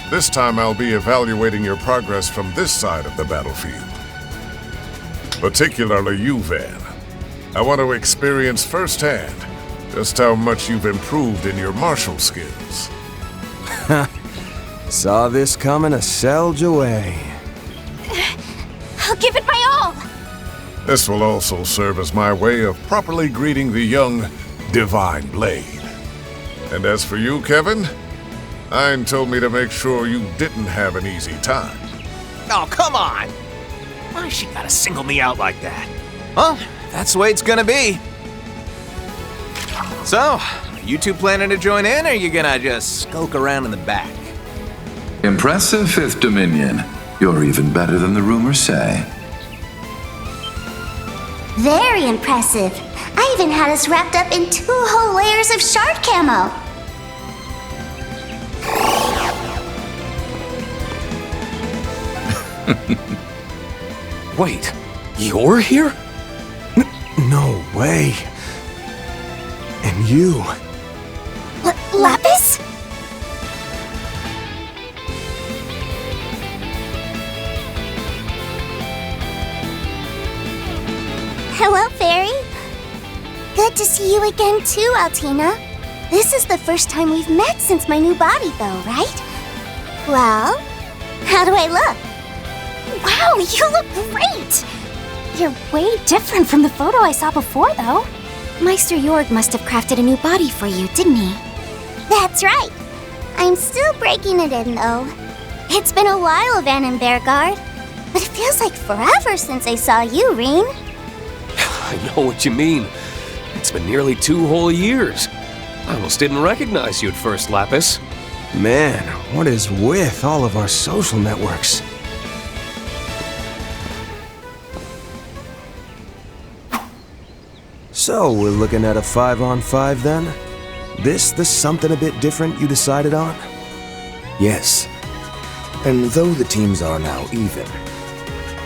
This time I'll be evaluating your progress from this side of the battlefield. Particularly you, Van. I want to experience firsthand just how much you've improved in your martial skills. Saw this coming a selge away. I'll give it my all. This will also serve as my way of properly greeting the young Divine Blade. And as for you, Kevin, Ein told me to make sure you didn't have an easy time. Oh, come on! Why she gotta single me out like that? Well, that's the way it's gonna be. So, you two planning to join in, or are you gonna just skulk around in the back? Impressive, Fifth Dominion. You're even better than the rumors say. Very impressive. I even had us wrapped up in 2 whole layers of shard camo. Wait, you're here? No way. And you... Lapis? Hello, Fairy. Good to see you again too, Altina. This is the first time we've met since my new body, though, right? Well, how do I look? Wow, you look great! You're way different from the photo I saw before, though. Meister Jorg must have crafted a new body for you, didn't he? That's right. I'm still breaking it in, though. It's been a while, Van and Bearguard, but it feels like forever since I saw you, Reen. I know what you mean. It's been nearly 2 whole years. I almost didn't recognize you at first, Lapis. Man, what is with all of our social networks? So, we're looking at a 5-on-5 then? This the something a bit different you decided on? Yes. And though the teams are now even,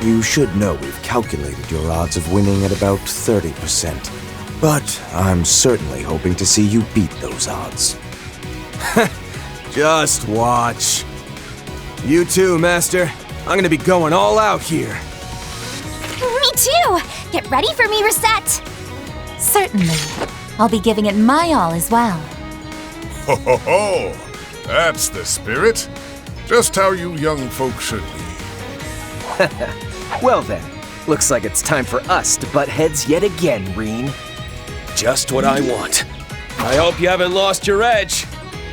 You should know we've calculated your odds of winning at about 30%. But I'm certainly hoping to see you beat those odds. Just watch. You too, Master. I'm gonna be going all out here. Me too! Get ready for me, Reset! Certainly. I'll be giving it my all as well. Ho ho ho! That's the spirit. Just how you young folks should be. Well then, looks like it's time for us to butt heads yet again, Reen. Just what I want. I hope you haven't lost your edge.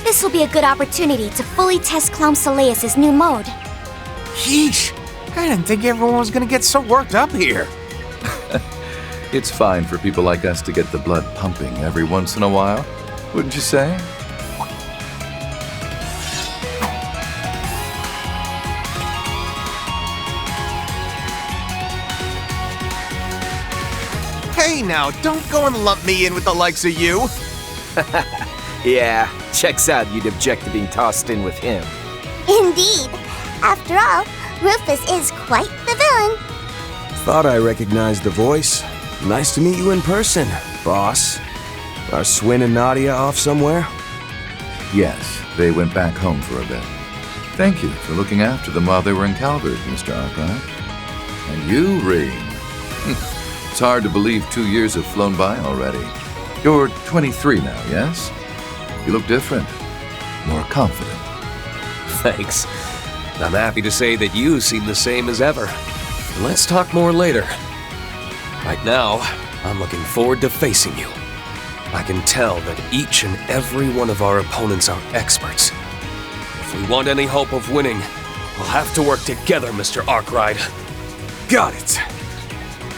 This will be a good opportunity to fully test Clown Soleus' new mode. Yeesh! I didn't think everyone was gonna get so worked up here. It's fine for people like us to get the blood pumping every once in a while, wouldn't you say? Hey now, don't go and lump me in with the likes of you. Yeah, checks out you'd object to being tossed in with him. Indeed. After all, Rufus is quite the villain. Thought I recognized the voice. Nice to meet you in person, boss. Are Swin and Nadia off somewhere? Yes, they went back home for a bit. Thank you for looking after them while they were in Calvert, Mr. Arkwright. And you, Reen. It's hard to believe 2 years have flown by already. You're 23 now, yes? You look different. More confident. Thanks. I'm happy to say that you seem the same as ever. Let's talk more later. Right now, I'm looking forward to facing you. I can tell that each and every one of our opponents are experts. If we want any hope of winning, we'll have to work together, Mr. Arkwright. Got it.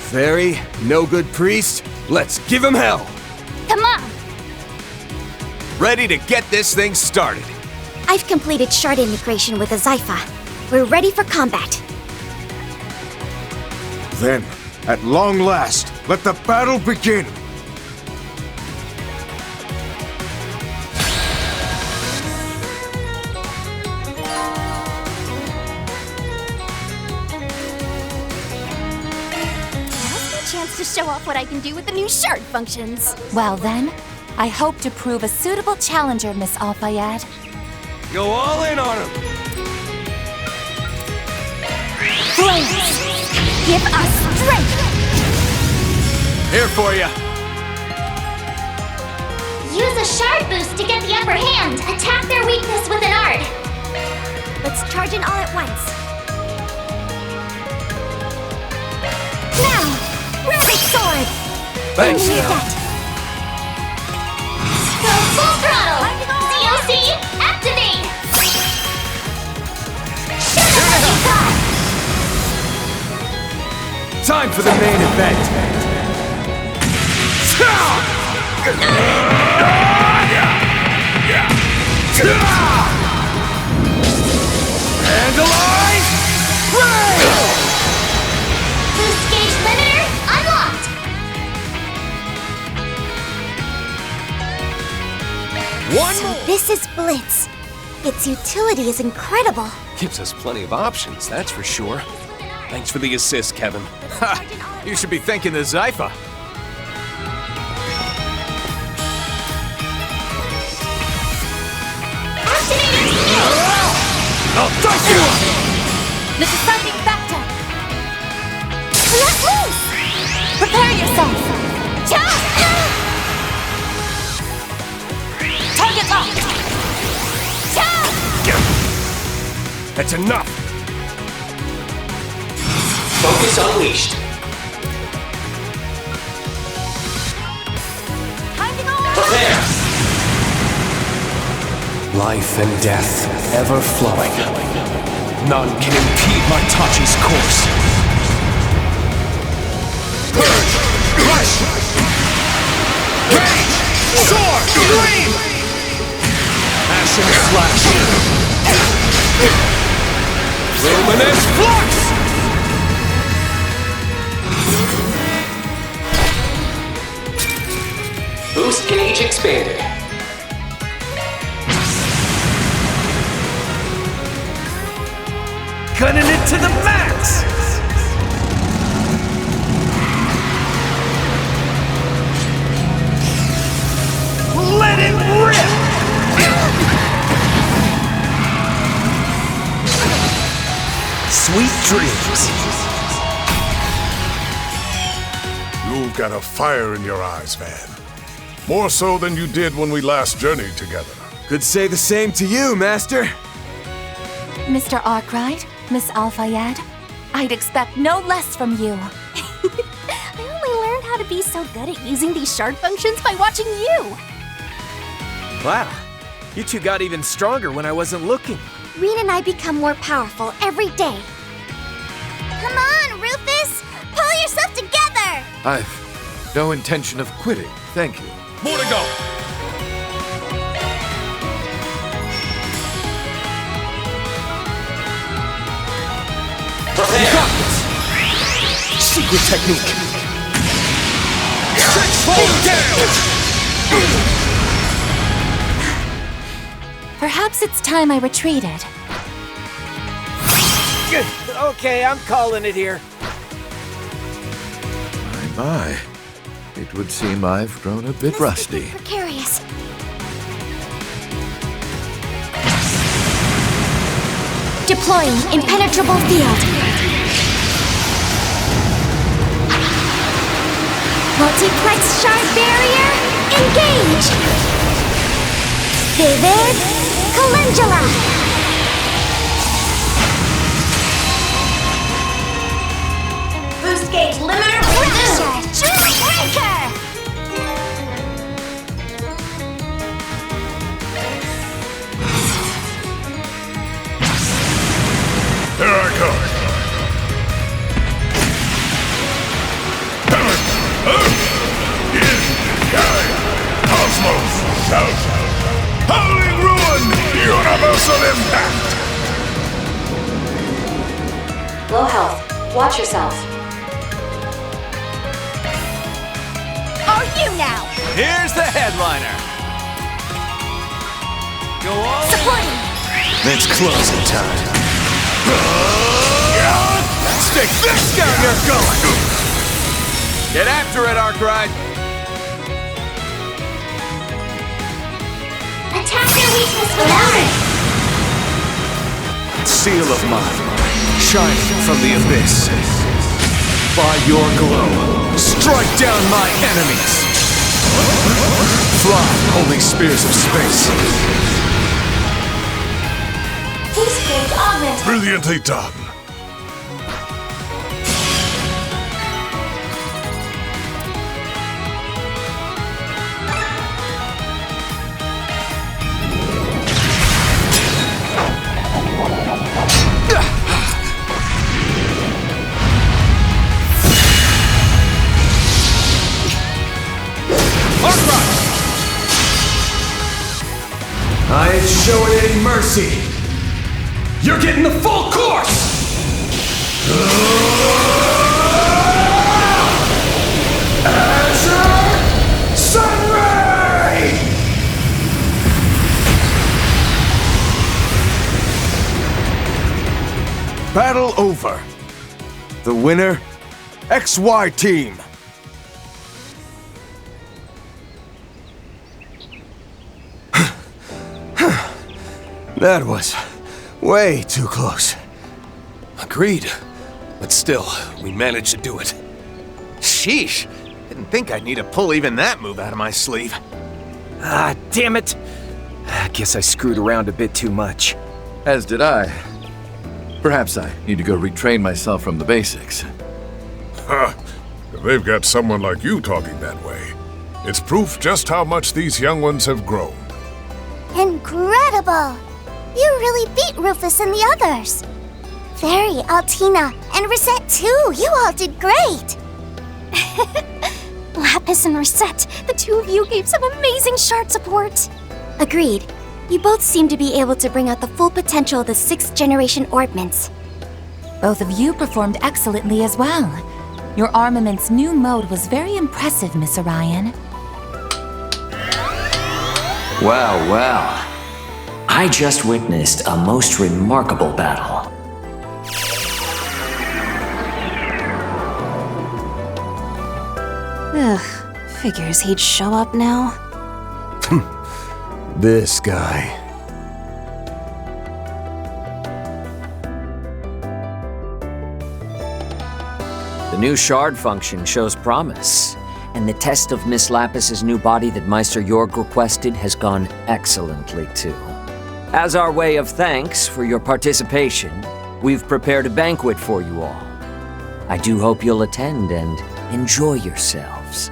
Fairy, no good priest, let's give him hell. Come on! Ready to get this thing started. I've completed shard integration with the Zypha. We're ready for combat. Then, at long last, let the battle begin! Chance to show off what I can do with the new shard functions. Well then, I hope to prove a suitable challenger, Miss Al-Fayed. Go all in on him! Flames! Give us strength! Here for you. Use a shard boost to get the upper hand. Attack their weakness with an art. Let's charge in all at once. Now! Rabbit sword! Thanks. Go full throttle! COC, activate! Shoot it what you got! Time for the main event. Vandalize! Boost gauge limiter unlocked! So this is Blitz. Its utility is incredible. Gives us plenty of options, that's for sure. Thanks for the assist, Kevin. Ha! You should be thanking the Zypha. I'll touch you! The deciding factor! Let loose! Prepare yourself! Target locked! That's enough! Focus unleashed. Prepare! Life and death, ever flowing. None can impede my Tachi's course. Purge! Rush! Rage! Sword! Gleam! Ashen Flash. Luminous Flux! Boost gauge expanded. Gunning it to the max! sweet dreams. You've got a fire in your eyes, Van. More so than you did when we last journeyed together. Could say the same to you, Master. Mr. Arkwright, Miss Al-Fayed, I'd expect no less from you. I only learned how to be so good at using these shard functions by watching you. Wow, you two got even stronger when I wasn't looking. Rean and I become more powerful every day. Come on, Rufus! Pull yourself together! I've no intention of quitting, thank you. More to go! Secret technique. Perhaps it's time I retreated. Okay, I'm calling it here. My. It would seem I've grown a bit rusty. Precarious. Deploying impenetrable field. Multiplex shard barrier, engage! Vivid Calendula! Boost gauge limiter reduced. Breaker! Here I come. Cosmos! Shout! Howling Ruin! Universal Impact! Low health. Watch yourself. Oh, you now! Here's the headliner. Go on. Supporting! It's closing time. Stick this down your gullet! Get after it, Arkwright! Attack your weakness without Seal of mine, shining from the abyss. By your glow, strike down my enemies! Fly, holy spears of space! Boost gauge augmented. Brilliantly done. I ain't showing any mercy. You're getting the full course! Azure Sunray! Battle over. The winner, XY Team. That was way too close. Agreed. But still, we managed to do it. Sheesh! Didn't think I'd need to pull even that move out of my sleeve. Ah, damn it. I guess I screwed around a bit too much. As did I. Perhaps I need to go retrain myself from the basics. Huh. If they've got someone like you talking that way, it's proof just how much these young ones have grown. Incredible! You really beat Rufus and the others. Fairy, Altina, and Rosette too. You all did great. Lapis and Rosette, the two of you gave some amazing shard support. Agreed. You both seem to be able to bring out the full potential of the 6th generation orbments. Both of you performed excellently as well. Your armament's new mode was very impressive, Miss Orion. Well, well. I just witnessed a most remarkable battle. Ugh, figures he'd show up now. This guy. The new shard function shows promise, and the test of Miss Lapis's new body that Meister Jorg requested has gone excellently too. As our way of thanks for your participation, we've prepared a banquet for you all. I do hope you'll attend and enjoy yourselves.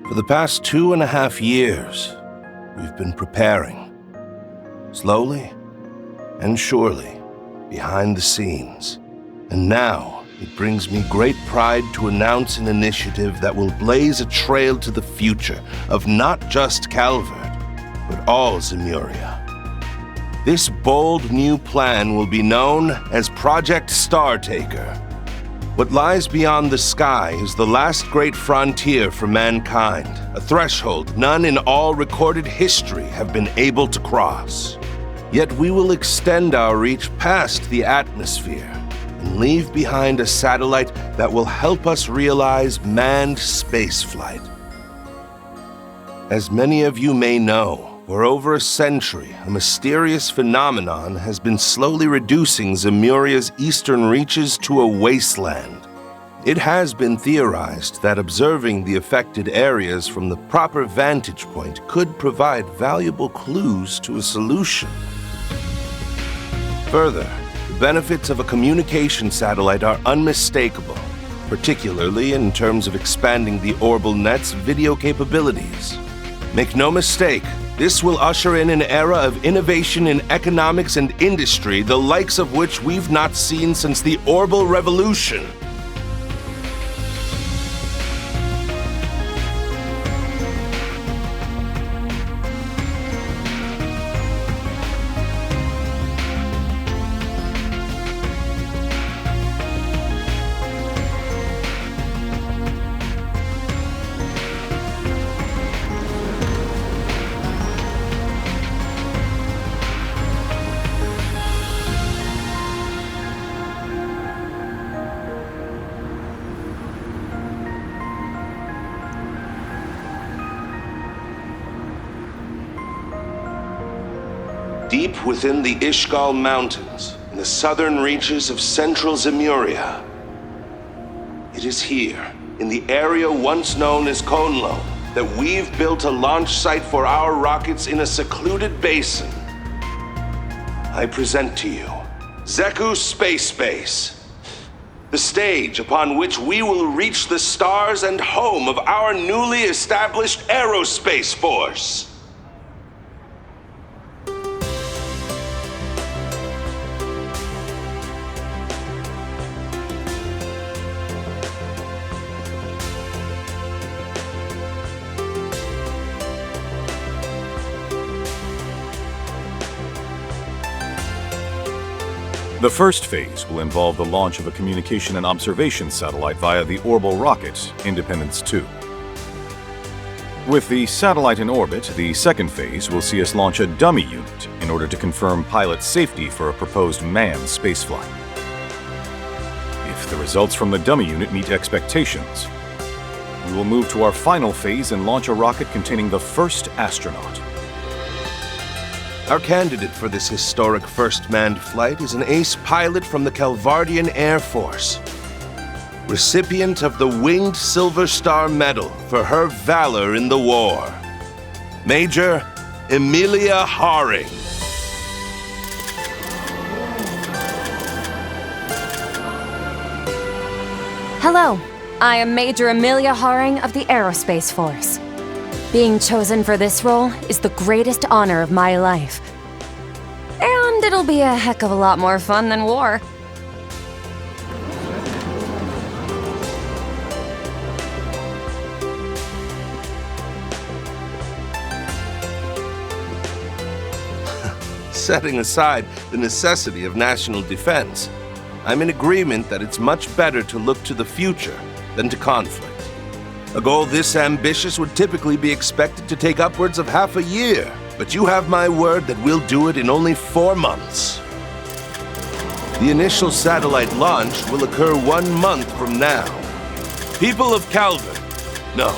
For the past 2.5 years, we've been preparing. Slowly and surely, behind the scenes. And now, it brings me great pride to announce an initiative that will blaze a trail to the future of not just Calvert, but all Zemuria. This bold new plan will be known as Project Startaker. What lies beyond the sky is the last great frontier for mankind, a threshold none in all recorded history have been able to cross. Yet we will extend our reach past the atmosphere and leave behind a satellite that will help us realize manned spaceflight. As many of you may know, for over a century, a mysterious phenomenon has been slowly reducing Zemuria's eastern reaches to a wasteland. It has been theorized that observing the affected areas from the proper vantage point could provide valuable clues to a solution. Further, the benefits of a communication satellite are unmistakable, particularly in terms of expanding the Orbital Net's video capabilities. Make no mistake, this will usher in an era of innovation in economics and industry, the likes of which we've not seen since the Orbital Revolution. Deep within the Ishgal Mountains, in the southern reaches of central Zemuria. It is here, in the area once known as Konlo, that we've built a launch site for our rockets in a secluded basin. I present to you Zeku Space Base, the stage upon which we will reach the stars and home of our newly established aerospace force. The first phase will involve the launch of a communication and observation satellite via the orbital rocket, Independence 2. With the satellite in orbit, the second phase will see us launch a dummy unit in order to confirm pilot safety for a proposed manned spaceflight. If the results from the dummy unit meet expectations, we will move to our final phase and launch a rocket containing the first astronaut. Our candidate for this historic first manned flight is an ace pilot from the Calvardian Air Force, recipient of the Winged Silver Star Medal for her valor in the war, Major Emilia Haring. Hello, I am Major Emilia Haring of the Aerospace Force. Being chosen for this role is the greatest honor of my life. And And it'll be a heck of a lot more fun than war. Setting aside the necessity of national defense, I'm in agreement that it's much better to look to the future than to conflict. A goal this ambitious would typically be expected to take upwards of half a year, but you have my word that we'll do it in only 4 months. The initial satellite launch will occur 1 month from now. People of Calvin, no,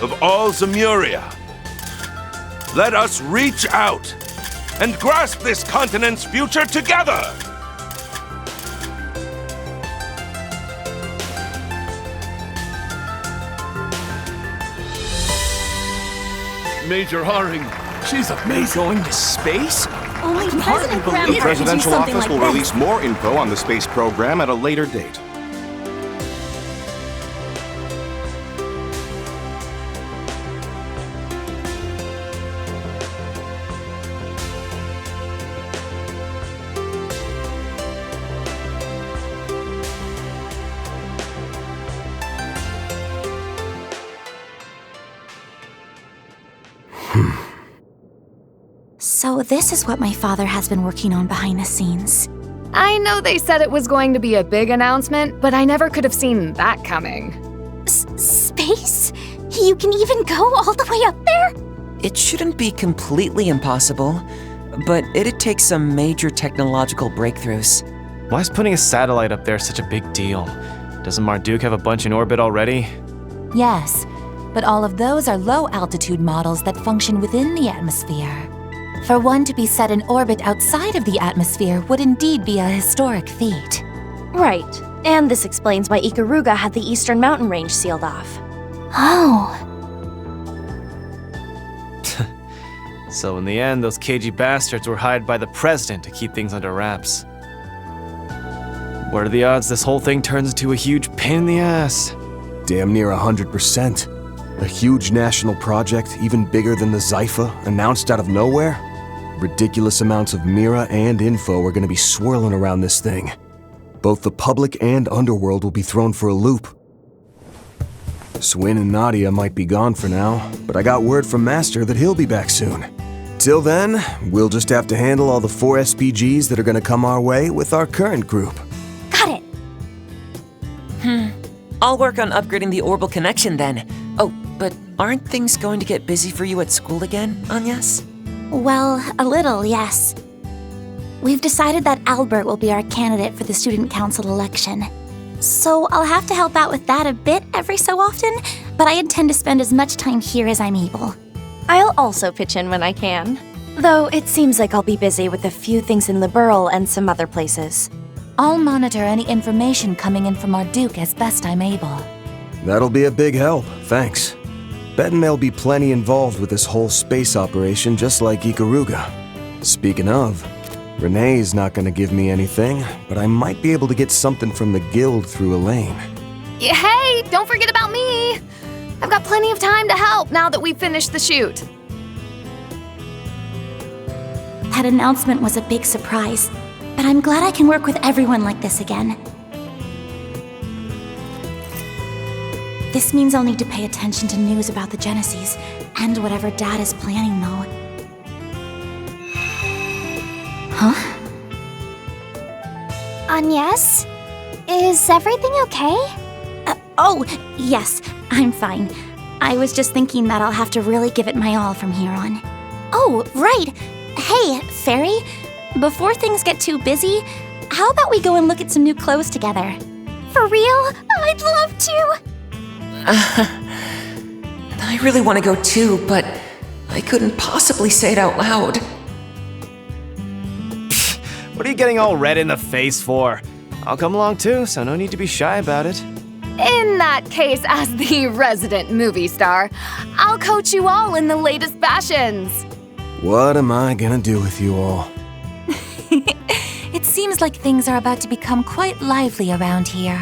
of all Zemuria, let us reach out and grasp this continent's future together! Major Haring, she's amazing. Going to space? Only President Graham The can do Presidential something Office like will this. release more info on the space program at a later date. So this is what my father has been working on behind the scenes. I know they said it was going to be a big announcement, but I never could have seen that coming. Space? You can even go all the way up there? It shouldn't be completely impossible, but it'd take some major technological breakthroughs. Why is putting a satellite up there such a big deal? Doesn't Marduk have a bunch in orbit already? Yes, but all of those are low-altitude models that function within the atmosphere. For one to be set in orbit outside of the atmosphere would indeed be a historic feat. Right, and this explains why Ikaruga had the eastern mountain range sealed off. Oh. So in the end, those cagey bastards were hired by the president to keep things under wraps. What are the odds this whole thing turns into a huge pain in the ass? Damn near 100%. A huge national project, even bigger than the Zypha, announced out of nowhere? Ridiculous amounts of Mira and info are gonna be swirling around this thing. Both the public and underworld will be thrown for a loop. Swin and Nadia might be gone for now, but I got word from Master that he'll be back soon. Till then, we'll just have to handle all the 4 SPGs that are gonna come our way with our current group. Got it. I'll work on upgrading the orbital connection then. Oh, but aren't things going to get busy for you at school again, Agnes? Well, a little, yes. We've decided that Albert will be our candidate for the student council election. So I'll have to help out with that a bit every so often, but I intend to spend as much time here as I'm able. I'll also pitch in when I can. Though it seems like I'll be busy with a few things in Liberl and some other places. I'll monitor any information coming in from Marduk as best I'm able. That'll be a big help, thanks. Betting there'll be plenty involved with this whole space operation, just like Ikaruga. Speaking of, Renee's not gonna give me anything, but I might be able to get something from the guild through Elaine. Yeah, hey, don't forget about me! I've got plenty of time to help now that we've finished the shoot. That announcement was a big surprise, but I'm glad I can work with everyone like this again. This means I'll need to pay attention to news about the Genesis, and whatever Dad is planning, though. Huh? Agnes? Is everything okay? Oh, yes, I'm fine. I was just thinking that I'll have to really give it my all from here on. Oh, right! Hey, Fairy, before things get too busy, how about we go and look at some new clothes together? For real? I'd love to! I really want to go too, but I couldn't possibly say it out loud. What are you getting all red in the face for? I'll come along too, so no need to be shy about it. In that case, as the resident movie star, I'll coach you all in the latest fashions. What am I gonna do with you all? It seems like things are about to become quite lively around here.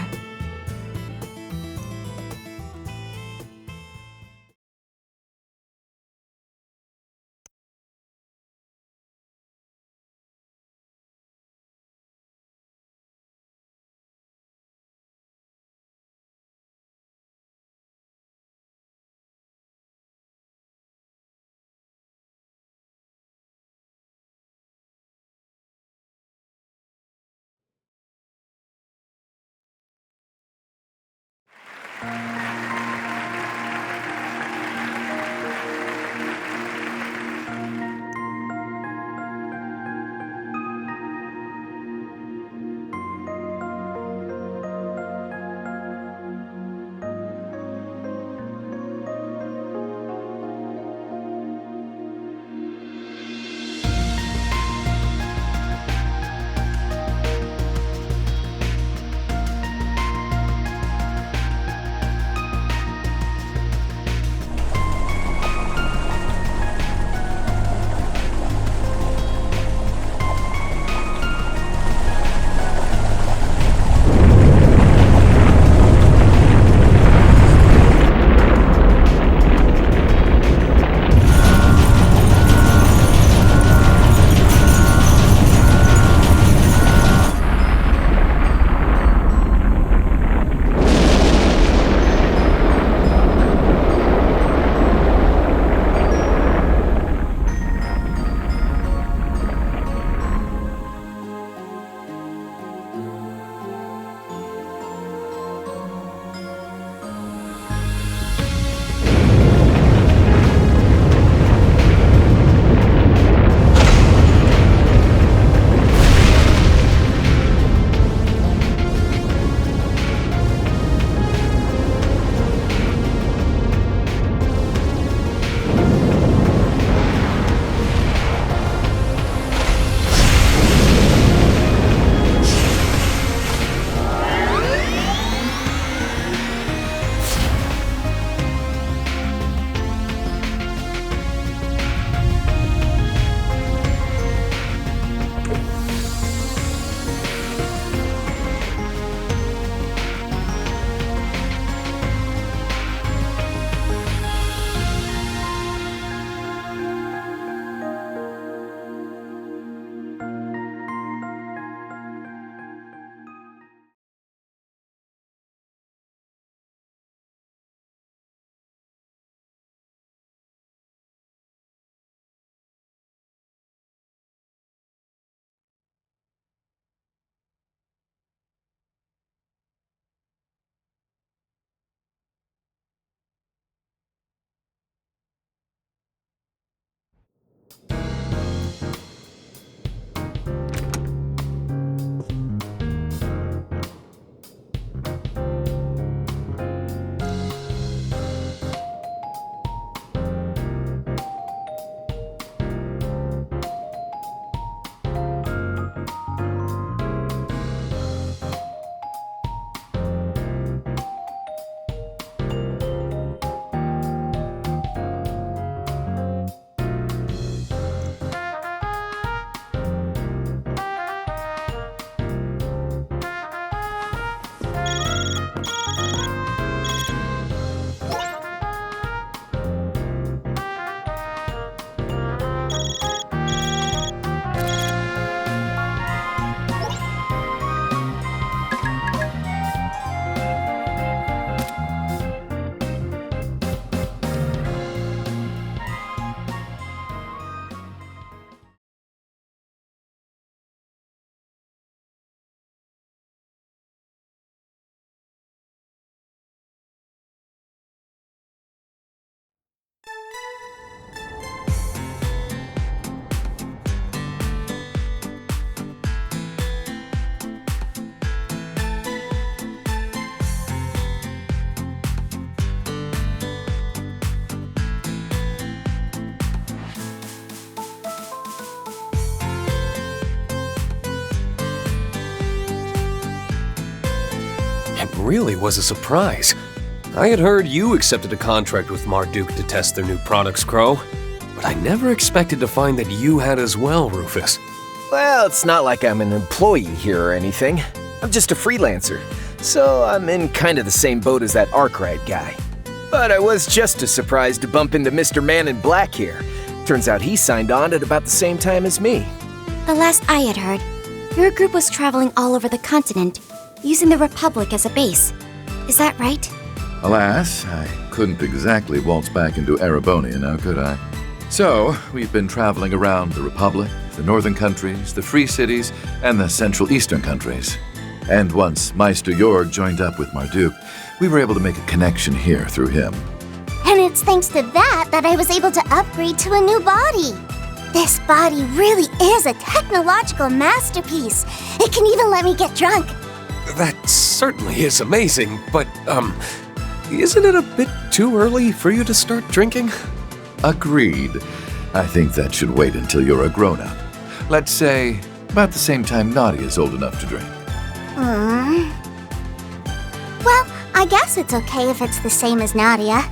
really was a surprise. I had heard you accepted a contract with Marduk to test their new products, Crow. But I never expected to find that you had as well, Rufus. Well, it's not like I'm an employee here or anything. I'm just a freelancer, so I'm in kind of the same boat as that Arkwright guy. But I was just as surprised to bump into Mr. Man in Black here. Turns out he signed on at about the same time as me. The last I had heard, your group was traveling all over the continent, using the Republic as a base. Is that right? Alas, I couldn't exactly waltz back into Erebonia now, could I? So, we've been traveling around the Republic, the northern countries, the Free Cities, and the Central Eastern countries. And once Meister Jorg joined up with Marduk, we were able to make a connection here through him. And it's thanks to that I was able to upgrade to a new body. This body really is a technological masterpiece. It can even let me get drunk. That certainly is amazing, but, isn't it a bit too early for you to start drinking? Agreed. I think that should wait until you're a grown-up. Let's say, about the same time Nadia is old enough to drink. Well, I guess it's okay if it's the same as Nadia.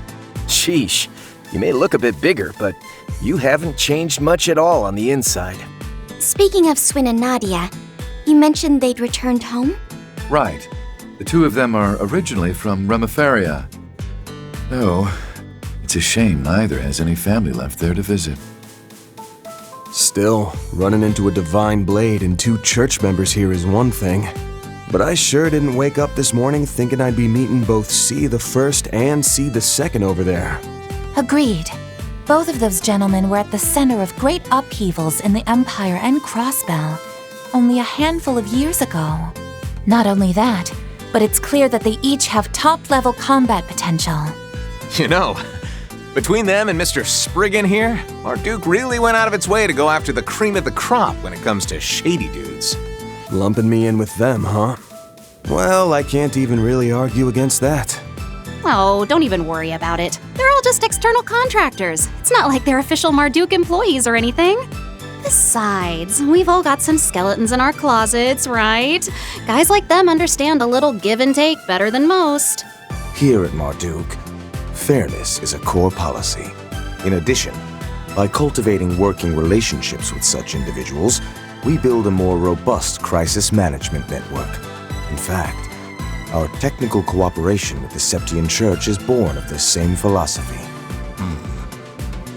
Sheesh, you may look a bit bigger, but you haven't changed much at all on the inside. Speaking of Swin and Nadia, you mentioned they'd returned home? Right. The two of them are originally from Remiferia. Though, it's a shame neither has any family left there to visit. Still, running into a divine blade and 2 church members here is one thing. But I sure didn't wake up this morning thinking I'd be meeting both C the First and C the Second over there. Agreed. Both of those gentlemen were at the center of great upheavals in the Empire and Crossbell only a handful of years ago. Not only that, but it's clear that they each have top-level combat potential. You know, between them and Mr. Spriggan here, Marduk really went out of its way to go after the cream of the crop when it comes to shady dudes. Lumping me in with them, huh? Well, I can't even really argue against that. Oh, don't even worry about it. They're all just external contractors. It's not like they're official Marduk employees or anything. Besides, we've all got some skeletons in our closets, right? Guys like them understand a little give and take better than most. Here at Marduk, fairness is a core policy. In addition, by cultivating working relationships with such individuals, we build a more robust crisis management network. In fact, our technical cooperation with the Septian Church is born of this same philosophy.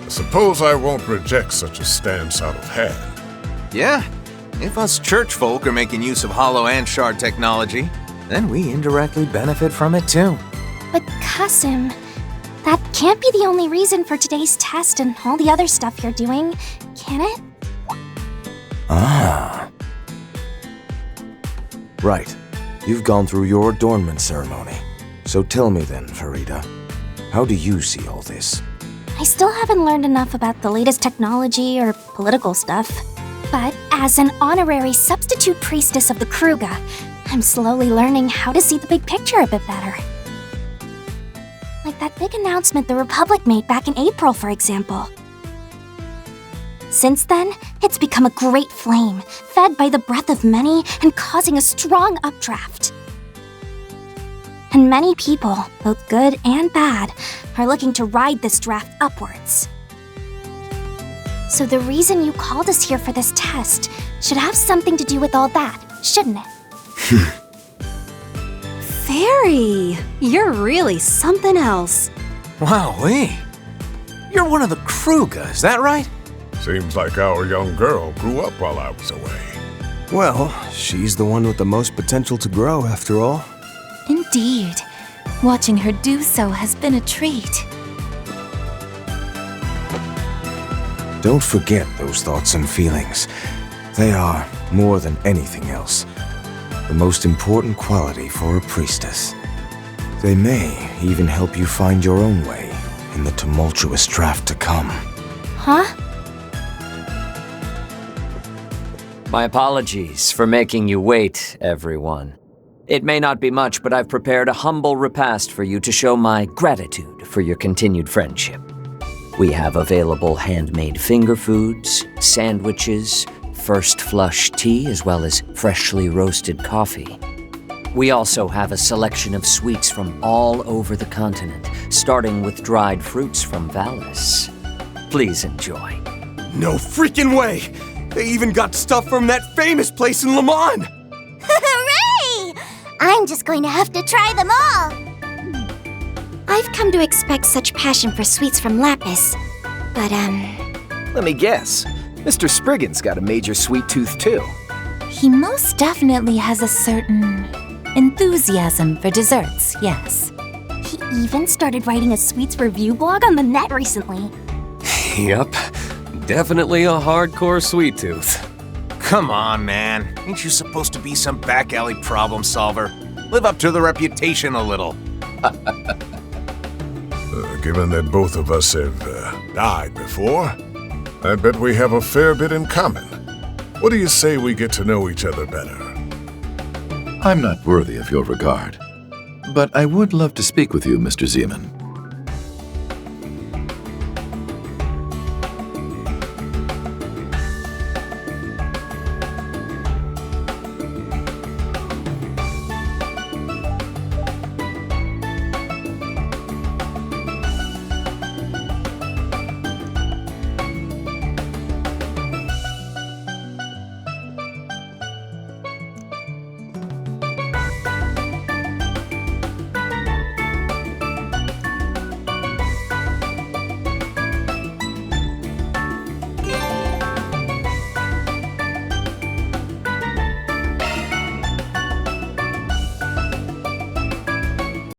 Suppose I won't reject such a stance out of hand. Yeah, if us church folk are making use of Hollow and Shard technology, then we indirectly benefit from it too. But Qasim, that can't be the only reason for today's test and all the other stuff you're doing, can it? Ah. Right. You've gone through your adornment ceremony. So tell me then, Farida, how do you see all this? I still haven't learned enough about the latest technology or political stuff. But as an honorary substitute priestess of the Kruga, I'm slowly learning how to see the big picture a bit better. Like that big announcement the Republic made back in April, for example. Since then, it's become a great flame, fed by the breath of many and causing a strong updraft. And many people, both good and bad, are looking to ride this draft upwards. So the reason you called us here for this test should have something to do with all that, shouldn't it? Fairy, you're really something else. Wowee! You're one of the Kruga, is that right? Seems like our young girl grew up while I was away. Well, she's the one with the most potential to grow, after all. Indeed. Watching her do so has been a treat. Don't forget those thoughts and feelings. They are, more than anything else, the most important quality for a priestess. They may even help you find your own way in the tumultuous draft to come. Huh? My apologies for making you wait, everyone. It may not be much, but I've prepared a humble repast for you to show my gratitude for your continued friendship. We have available handmade finger foods, sandwiches, first flush tea, as well as freshly roasted coffee. We also have a selection of sweets from all over the continent, starting with dried fruits from Valis. Please enjoy. No freaking way! They even got stuff from that famous place in Le Mans! Hooray! I'm just going to have to try them all. I've come to expect such passion for sweets from Lapis, but Let me guess. Mr. Spriggan's got a major sweet tooth, too. He most definitely has a certain enthusiasm for desserts, yes. He even started writing a sweets review blog on the net recently. Yup. Definitely a hardcore sweet tooth. Come on, man. Ain't you supposed to be some back alley problem solver? Live up to the reputation a little. Given that both of us have died before, I bet we have a fair bit in common. What do you say we get to know each other better? I'm not worthy of your regard, but I would love to speak with you, Mr. Zeman.